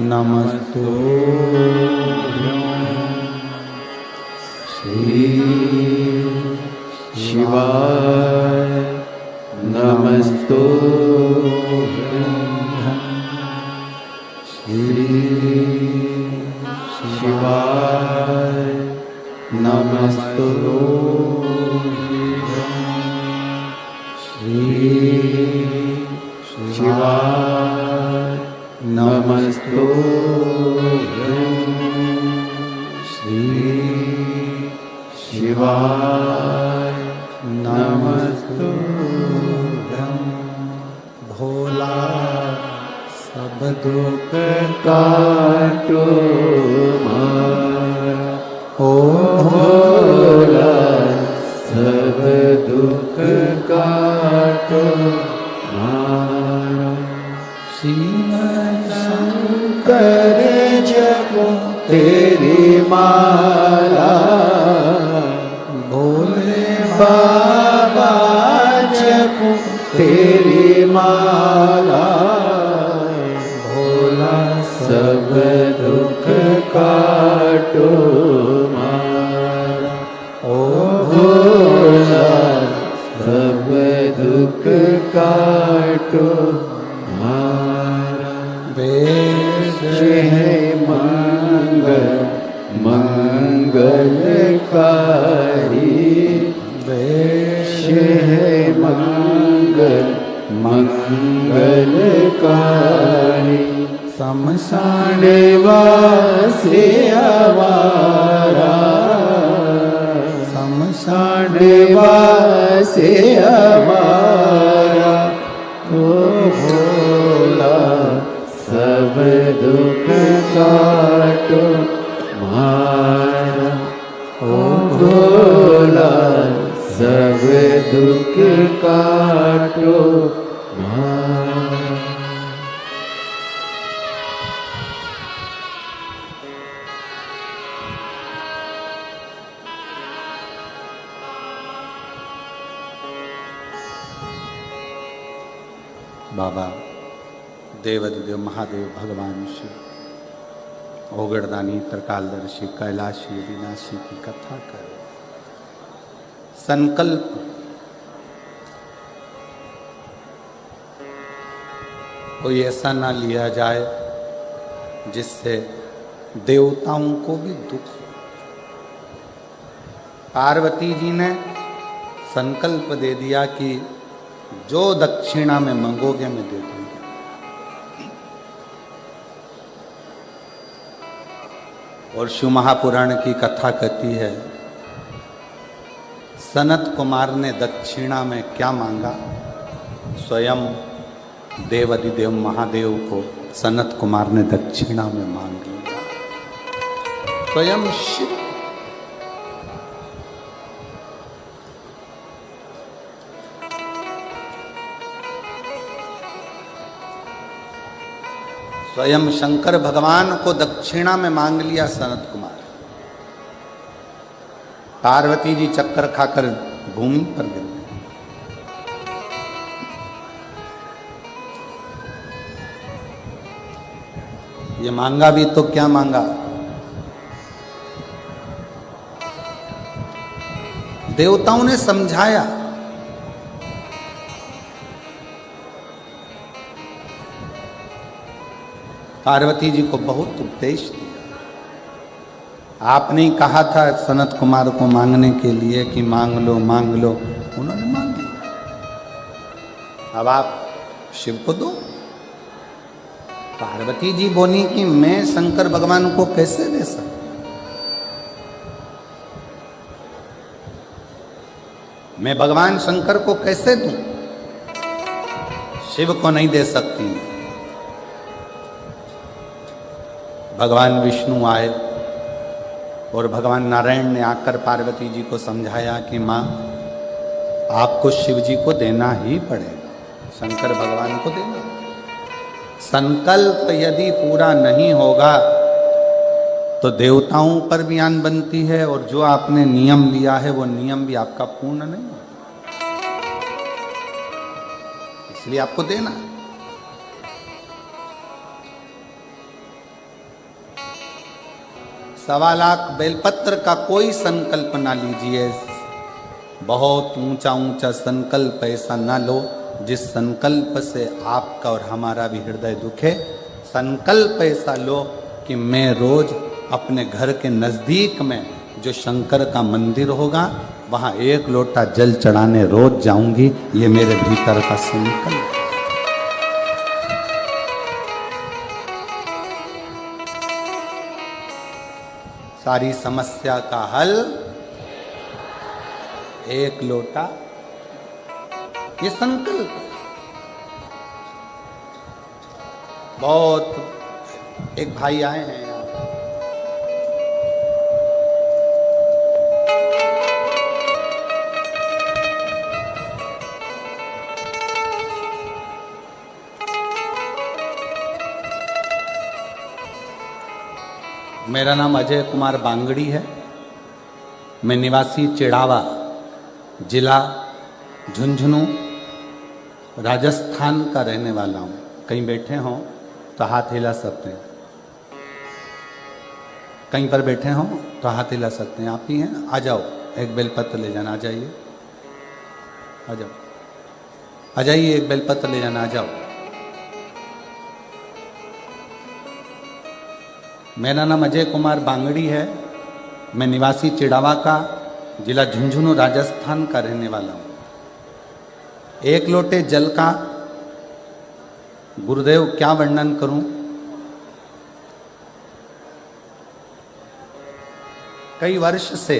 नमस्तु श्री शिवाय नमस्तु श्री शिवाय नमस्तु श्री शिवाय नमस्तु श्री शिवाय नमस्तु। भोला सब दुख काटो मारा, ओ भोला सब दुख काटो मारा। शिव शंकर जपो तेरी माला, भोले बाबा जपो तेरी माला। भोला सब दुख काटो मारा, ओ भोला सब दुख काटो मारा। वेश है मंगल मंगलकारी, वेश है मंगल मंगलकारी। शमशान वासे आवारा, शमशान वासे आवारा। ओ भोला सब दुख काटो मारा, ओ भोला सब दुख काटो मारा। बाबा देवाधिदेव महादेव भगवान शिव ओगड़दानी त्रिकालदर्शी कैलाशी विनाशी की कथा कर संकल्प कोई ऐसा ना लिया जाए जिससे देवताओं को भी दुख हो। पार्वती जी ने संकल्प दे दिया कि जो दक्षिणा में मांगोगे मैं दे दूंगी। और शिव महापुराण की कथा कहती है, सनत कुमार ने दक्षिणा में क्या मांगा? स्वयं देवाधिदेव महादेव को सनत कुमार ने दक्षिणा में मांग लिया। स्वयं शिव। स्वयं शंकर भगवान को दक्षिणा में मांग लिया सनत कुमार। पार्वती जी चक्कर खाकर भूमि पर गिर गई। ये मांगा भी तो क्या मांगा? देवताओं ने समझाया, पार्वती जी को बहुत उपदेश दिया। आपने कहा था सनत कुमार को मांगने के लिए कि मांग लो मांग लो, उन्होंने मांग लिया। अब आप शिव को दो। पार्वती जी बोली कि मैं शंकर भगवान को कैसे दे सकती? मैं भगवान शंकर को कैसे दूं? शिव को नहीं दे सकती। भगवान विष्णु आए और भगवान नारायण ने आकर पार्वती जी को समझाया कि मां, आपको शिव जी को देना ही पड़ेगा, शंकर भगवान को देना। संकल्प यदि पूरा नहीं होगा तो देवताओं पर भी आन बनती है, और जो आपने नियम लिया है वो नियम भी आपका पूर्ण नहीं होगा, इसलिए आपको देना है। सवा लाख बेलपत्र का कोई संकल्प ना लीजिए। बहुत ऊंचा ऊंचा संकल्प ऐसा ना लो जिस संकल्प से आपका और हमारा भी हृदय दुखे। संकल्प ऐसा लो कि मैं रोज अपने घर के नजदीक में जो शंकर का मंदिर होगा वहां 1 लोटा जल चढ़ाने रोज जाऊंगी। ये मेरे भीतर का संकल्प। सारी समस्या का हल 1 लोटा, ये संकल्प। बहुत एक भाई आए हैं यहाँ, मेरा नाम अजय कुमार बांगड़ी है। मैं निवासी चिड़ावा, जिला झुंझुनू, राजस्थान का रहने वाला हूँ। कहीं बैठे हों तो हाथ हिला सकते हैं, कहीं पर बैठे हों तो हाथ हिला सकते हैं। आप ही हैं? आ जाओ, एक बेलपत्र ले जाना। आ जाइए, आ जाओ, आ जाइए, एक बेलपत्र ले जाना। आ जाओ। मेरा नाम अजय कुमार बांगड़ी है। मैं निवासी चिड़ावा का, जिला झुंझुनू, राजस्थान का रहने वाला हूँ। 1 लोटे जल का गुरुदेव क्या वर्णन करूं? कई वर्ष से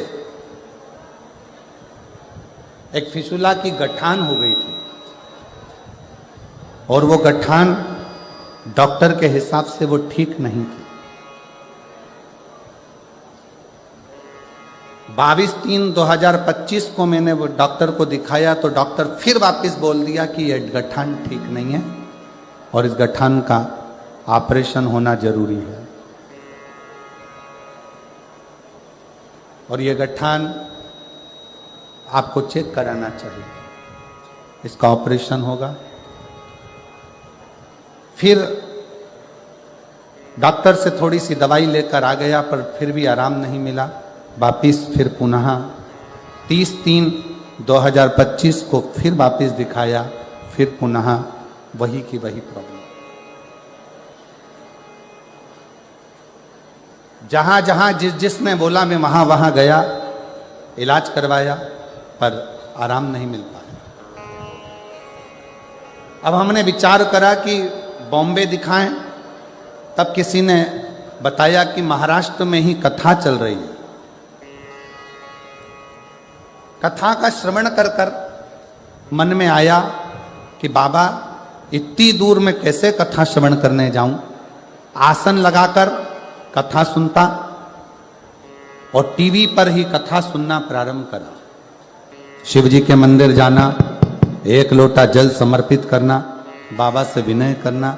एक फिसुला की गठान हो गई थी, और वो गठान डॉक्टर के हिसाब से वो ठीक नहीं थी। 22/3/2025 को मैंने वो डॉक्टर को दिखाया, तो डॉक्टर फिर वापस बोल दिया कि ये गठान ठीक नहीं है और इस गठान का ऑपरेशन होना जरूरी है। और ये गठान आपको चेक कराना चाहिए, इसका ऑपरेशन होगा। फिर डॉक्टर से थोड़ी सी दवाई लेकर आ गया, पर फिर भी आराम नहीं मिला। वापिस फिर पुनः 30/3/2025 को फिर वापिस दिखाया, फिर पुनः वही की वही प्रॉब्लम। जहां जहां जिसने बोला मैं वहां वहां गया, इलाज करवाया, पर आराम नहीं मिल पाया। अब हमने विचार करा कि बॉम्बे दिखाएं, तब किसी ने बताया कि महाराष्ट्र में ही कथा चल रही है। कथा का श्रवण कर कर मन में आया कि बाबा इतनी दूर में कैसे कथा श्रवण करने जाऊं। आसन लगाकर कथा सुनता और टीवी पर ही कथा सुनना प्रारंभ करा। शिव जी के मंदिर जाना, एक लोटा जल समर्पित करना, बाबा से विनय करना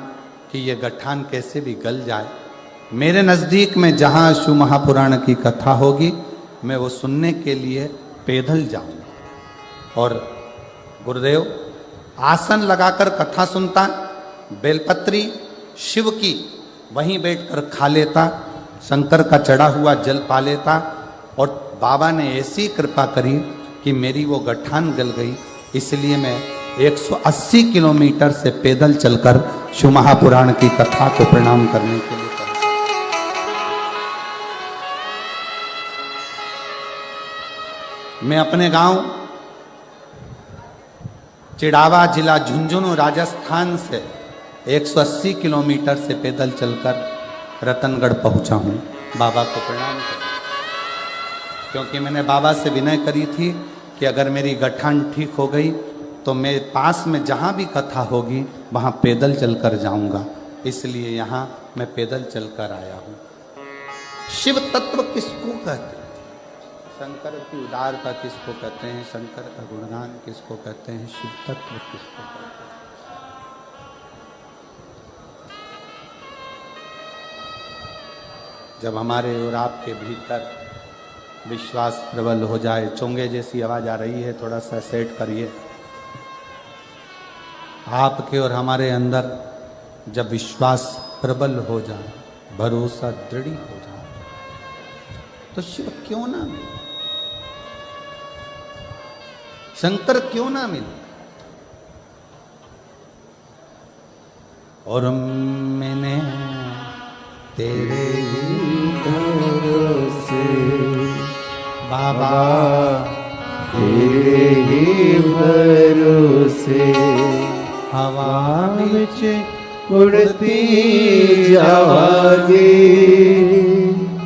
कि ये गठान कैसे भी गल जाए। मेरे नज़दीक में जहाँ शिव महापुराण की कथा होगी, मैं वो सुनने के लिए पैदल जाऊंगा। और गुरुदेव आसन लगाकर कथा सुनता, बेलपत्री शिव की वहीं बैठकर खा लेता, शंकर का चढ़ा हुआ जल पा लेता। और बाबा ने ऐसी कृपा करी कि मेरी वो गठान गल गई। इसलिए मैं 180 किलोमीटर से पैदल चलकर शिव महापुराण की कथा को प्रणाम करने के लिए पहुंचा। मैं अपने गांव चिड़ावा, जिला झुंझुनू, राजस्थान से 180 किलोमीटर से पैदल चलकर रतनगढ़ पहुंचा हूं बाबा को प्रणाम करने। क्योंकि मैंने बाबा से विनय करी थी कि अगर मेरी गठान ठीक हो गई तो मैं पास में जहाँ भी कथा होगी वहाँ पैदल चलकर जाऊँगा। इसलिए यहाँ मैं पैदल चलकर आया हूँ। शिव तत्व किसको कहते हैं? शंकर की उदारता किसको कहते हैं? शंकर का गुणगान किसको कहते हैं? शिव तत्व किसको कहते हैं? जब हमारे और आपके भीतर विश्वास प्रबल हो जाए, चोंगे जैसी आवाज आ रही है, थोड़ा सा सेट करिए। आपके और हमारे अंदर जब विश्वास प्रबल हो जाए, भरोसा दृढ़ हो जाए, तो शिव क्यों ना मिले, शंकर क्यों ना मिले। और मैंने तेरे ही भरोसे बाबा, तेरे ही भरोसे हवा विच उड़ती जावागी।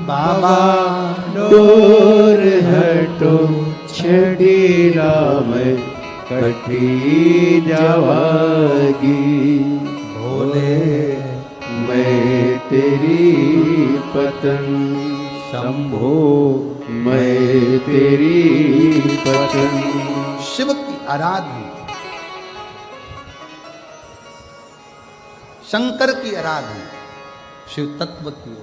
बाबा डोर हटो छड़ी राम कटी जावागी। भोले मैं तेरी पतन शंभो, मैं तेरी पतन। शिव की आराधना, शंकर की आराधना, शिव तत्व की।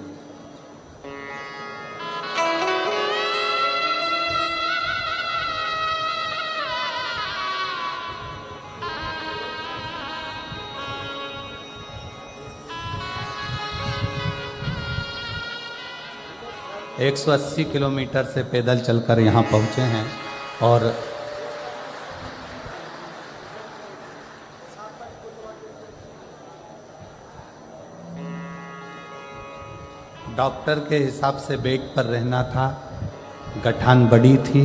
180 किलोमीटर से पैदल चलकर यहाँ पहुँचे हैं। और डॉक्टर के हिसाब से बेड पर रहना था। गठान बड़ी थी,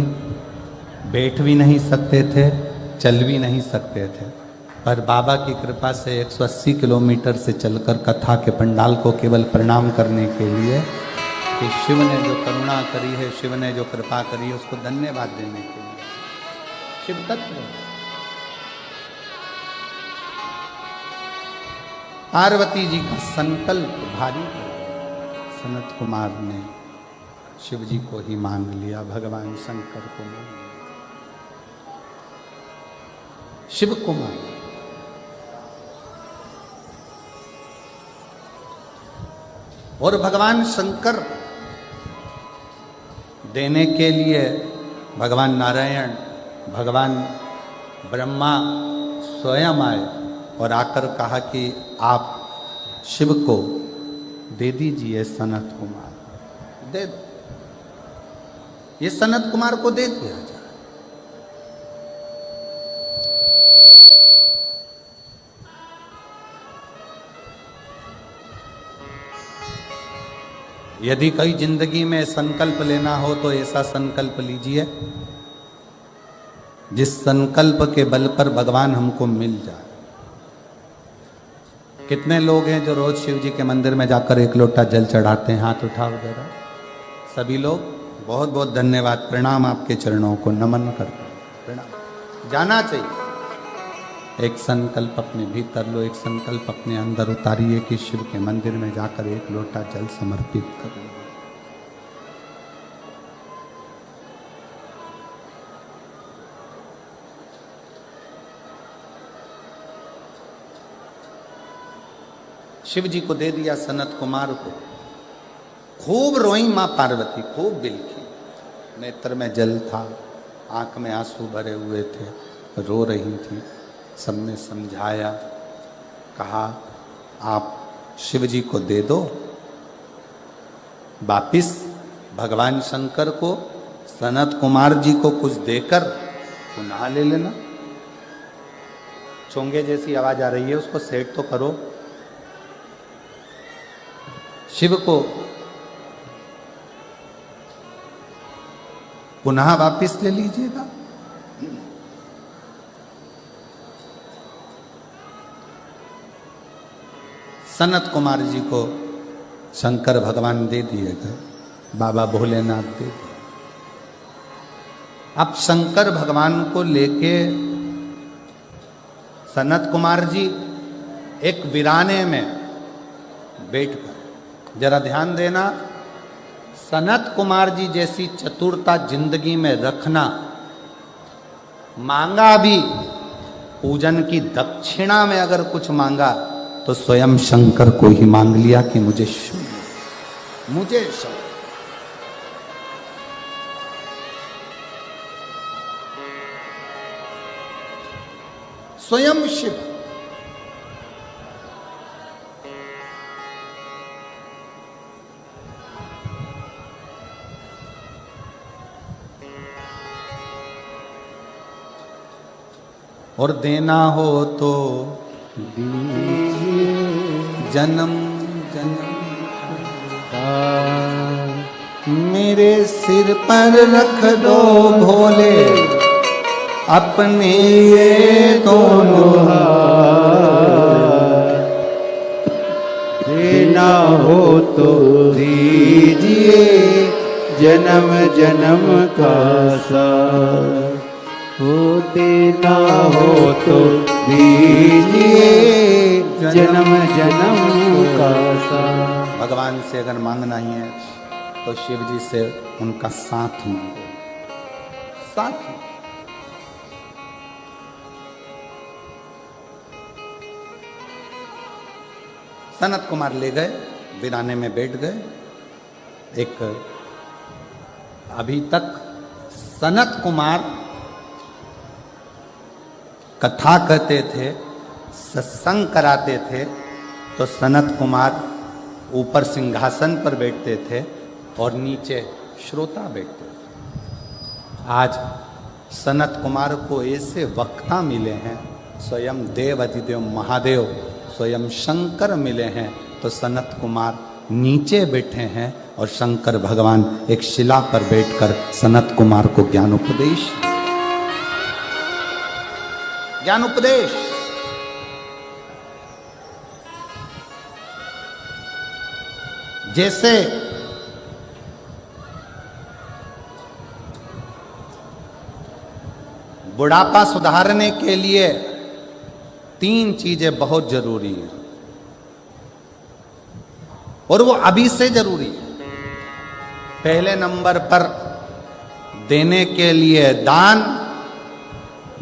बैठ भी नहीं सकते थे, चल भी नहीं सकते थे। पर बाबा की कृपा से 180 किलोमीटर से चलकर कथा के पंडाल को केवल प्रणाम करने के लिए कि शिव ने जो करुणा करी है, शिव ने जो कृपा करी है, उसको धन्यवाद देने के लिए। शिव तत्व पार्वती जी का संकल्प भारी था। सनत कुमार ने शिव जी को ही मांग लिया, भगवान शंकर को मांग लिया, शिव को मांग लिया। और भगवान शंकर देने के लिए भगवान नारायण, भगवान ब्रह्मा स्वयं आए और आकर कहा कि आप शिव को दे दीजिए सनत कुमार, दे दो, ये सनत कुमार को दे दिया जाए। यदि कोई जिंदगी में संकल्प लेना हो तो ऐसा संकल्प लीजिए जिस संकल्प के बल पर भगवान हमको मिल जाए। कितने लोग हैं जो रोज शिव जी के मंदिर में जाकर एक लोटा जल चढ़ाते हैं? हाथ उठाओ जरा। सभी लोग बहुत बहुत धन्यवाद, प्रणाम, आपके चरणों को नमन करते हैं, प्रणाम। जाना चाहिए। एक संकल्प अपने भीतर लो, एक संकल्प अपने अंदर उतारिए कि शिव के मंदिर में जाकर एक लोटा जल समर्पित कर लो। शिव जी को दे दिया सनत कुमार को। खूब रोई मां पार्वती, खूब बिलखी, नेत्र में जल था, आंख में आंसू भरे हुए थे, रो रही थी। सबने समझाया, कहा आप शिव जी को दे दो, वापिस भगवान शंकर को, सनत कुमार जी को कुछ देकर पुनः ले लेना। चोंगे जैसी आवाज आ रही है, उसको सेट तो करो। शिव को पुनः वापिस ले लीजिएगा। सनत कुमार जी को शंकर भगवान दे दिए गए, बाबा भोलेनाथ दे दिए। अब शंकर भगवान को लेके सनत कुमार जी एक वीराने में बैठकर, जरा ध्यान देना, सनत कुमार जी जैसी चतुरता जिंदगी में रखना। मांगा भी, पूजन की दक्षिणा में अगर कुछ मांगा तो स्वयं शंकर को ही मांग लिया कि मुझे शून्य, मुझे शून्य। स्वयं शिव। और देना हो तो दीजिए जन्म जन्म का, मेरे सिर पर रख दो भोले अपने ये दोनों हाथ। देना हो तो दीजिए जन्म जन्म का साथ, हो देना हो तो दीजिए जन्म जन्म का साथ। भगवान से अगर मांगना ही है तो शिव जी से उनका साथ मांगो, साथ। सनत कुमार ले गए, वीराने में बैठ गए। एक अभी तक सनत कुमार कथा कहते थे, सत्संग कराते थे, तो सनत कुमार ऊपर सिंहासन पर बैठते थे और नीचे श्रोता बैठते थे। आज सनत कुमार को ऐसे वक्ता मिले हैं, स्वयं देव अधिदेव महादेव स्वयं शंकर मिले हैं, तो सनत कुमार नीचे बैठे हैं और शंकर भगवान एक शिला पर बैठकर सनत कुमार को ज्ञान उपदेश जैसे बुढ़ापा सुधारने के लिए 3 चीजें बहुत जरूरी है और वो अभी से जरूरी है। पहले नंबर पर देने के लिए दान,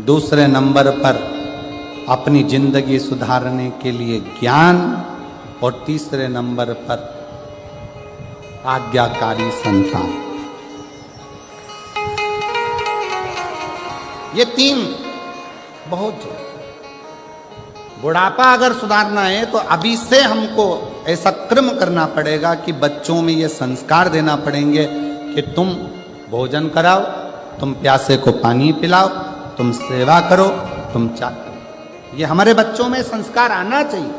दूसरे नंबर पर अपनी जिंदगी सुधारने के लिए ज्ञान, और तीसरे नंबर पर आज्ञाकारी संतान। ये 3 बहुत जरूरी। बुढ़ापा अगर सुधारना है तो अभी से हमको ऐसा क्रम करना पड़ेगा कि बच्चों में ये संस्कार देना पड़ेंगे कि तुम भोजन कराओ, तुम प्यासे को पानी पिलाओ, तुम सेवा करो, तुम चाह करो। ये हमारे बच्चों में संस्कार आना चाहिए।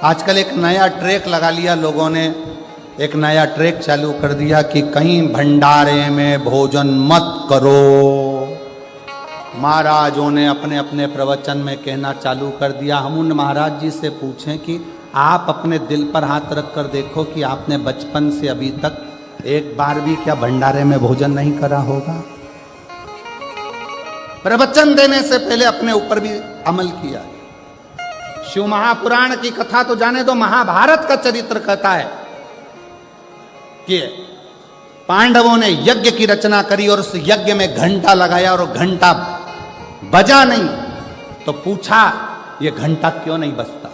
आजकल एक नया ट्रैक लगा लिया लोगों ने, एक नया ट्रैक चालू कर दिया कि कहीं भंडारे में भोजन मत करो। महाराजों ने अपने अपने प्रवचन में कहना चालू कर दिया। हम उन महाराज जी से पूछें कि आप अपने दिल पर हाथ रख कर देखो कि आपने बचपन से अभी तक एक बार भी क्या भंडारे में भोजन नहीं करा होगा? प्रवचन देने से पहले अपने ऊपर भी अमल किया। शिव महापुराण की कथा तो जाने दो, महाभारत का चरित्र कहता है कि पांडवों ने यज्ञ की रचना करी और उस यज्ञ में घंटा लगाया और घंटा बजा नहीं, तो पूछा ये घंटा क्यों नहीं बजता?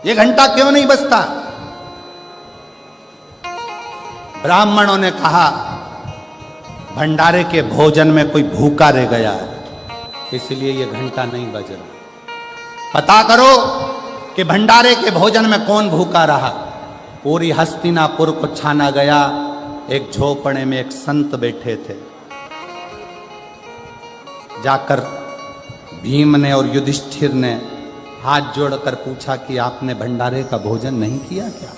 ये घंटा क्यों नहीं बजता? ब्राह्मणों ने कहा भंडारे के भोजन में कोई भूखा रह गया है, इसलिए ये घंटा नहीं बज रहा। पता करो कि भंडारे के भोजन में कौन भूखा रहा। पूरी हस्तिनापुर को छाना गया। एक झोपड़े में एक संत बैठे थे। जाकर भीम ने और युधिष्ठिर ने हाथ जोड़कर पूछा कि आपने भंडारे का भोजन नहीं किया क्या?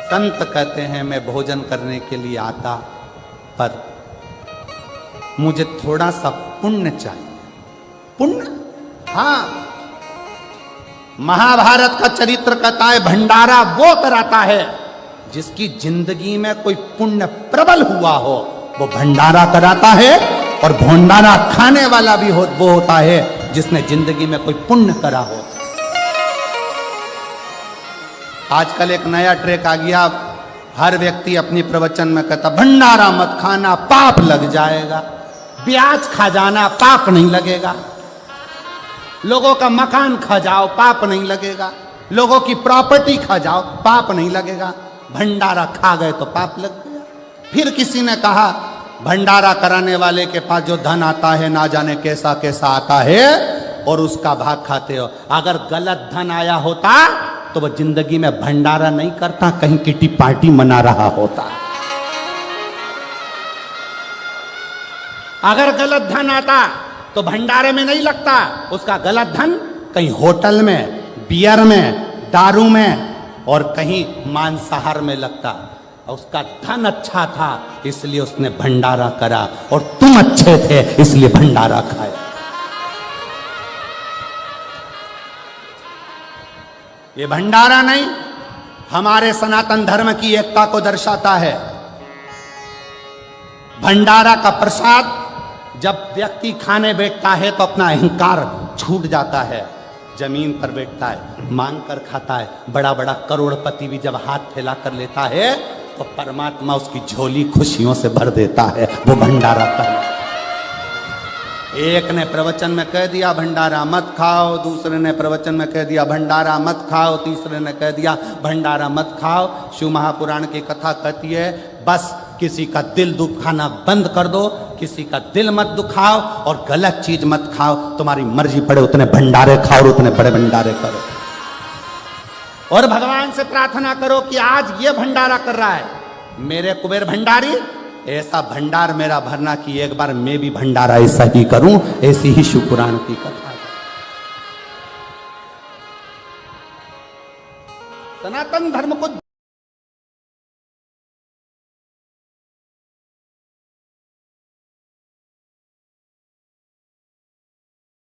संत कहते हैं मैं भोजन करने के लिए आता, पर मुझे थोड़ा सा पुण्य चाहिए। पुण्य? हाँ, महाभारत का चरित्र कहता है भंडारा वो कराता है जिसकी जिंदगी में कोई पुण्य प्रबल हुआ हो, वो भंडारा कराता है। और भंडारा खाने वाला भी वो होता है जिसने जिंदगी में कोई पुण्य करा हो। आजकल एक नया ट्रेक आ गया, हर व्यक्ति अपनी प्रवचन में कहता भंडारा मत खाना पाप लग जाएगा, ब्याज खा जाना पाप नहीं लगेगा, लोगों का मकान खा जाओ पाप नहीं लगेगा, लोगों की प्रॉपर्टी खा जाओ पाप नहीं लगेगा, भंडारा खा गए तो पाप लग गया। फिर किसी ने कहा भंडारा कराने वाले के पास जो धन आता है ना जाने कैसा कैसा आता है और उसका भाग खाते हो। अगर गलत धन आया होता तो वह जिंदगी में भंडारा नहीं करता, कहीं किटी पार्टी मना रहा होता। अगर गलत धन आता तो भंडारे में नहीं लगता, उसका गलत धन कहीं होटल में, बियर में, दारू में और कहीं मांसाहार में लगता। उसका धन अच्छा था इसलिए उसने भंडारा करा, और तुम अच्छे थे इसलिए भंडारा खाया। ये भंडारा नहीं, हमारे सनातन धर्म की एकता को दर्शाता है। भंडारा का प्रसाद जब व्यक्ति खाने बैठता है तो अपना अहंकार छूट जाता है, जमीन पर बैठता है, मांग कर खाता है। बड़ा बड़ा करोड़पति भी जब हाथ फैला कर लेता है तो परमात्मा उसकी झोली खुशियों से भर देता है। वो भंडारा करना। एक ने प्रवचन में कह दिया भंडारा मत खाओ, दूसरे ने प्रवचन में कह दिया भंडारा मत खाओ, तीसरे ने कह दिया भंडारा मत खाओ। शिव महापुराण की कथा कहती है बस किसी का दिल दुखाना बंद कर दो, किसी का दिल मत दुखाओ और गलत चीज मत खाओ। तुम्हारी मर्जी पड़े उतने भंडारे खाओ और उतने बड़े भंडारे करो। और भगवान से प्रार्थना करो कि आज ये भंडारा कर रहा है मेरे कुबेर भंडारी, ऐसा भंडार मेरा भरना कि एक बार मैं भी भंडारा ऐसा ही करूं। ऐसी ही शिव पुराण की कथा है। सनातन धर्म को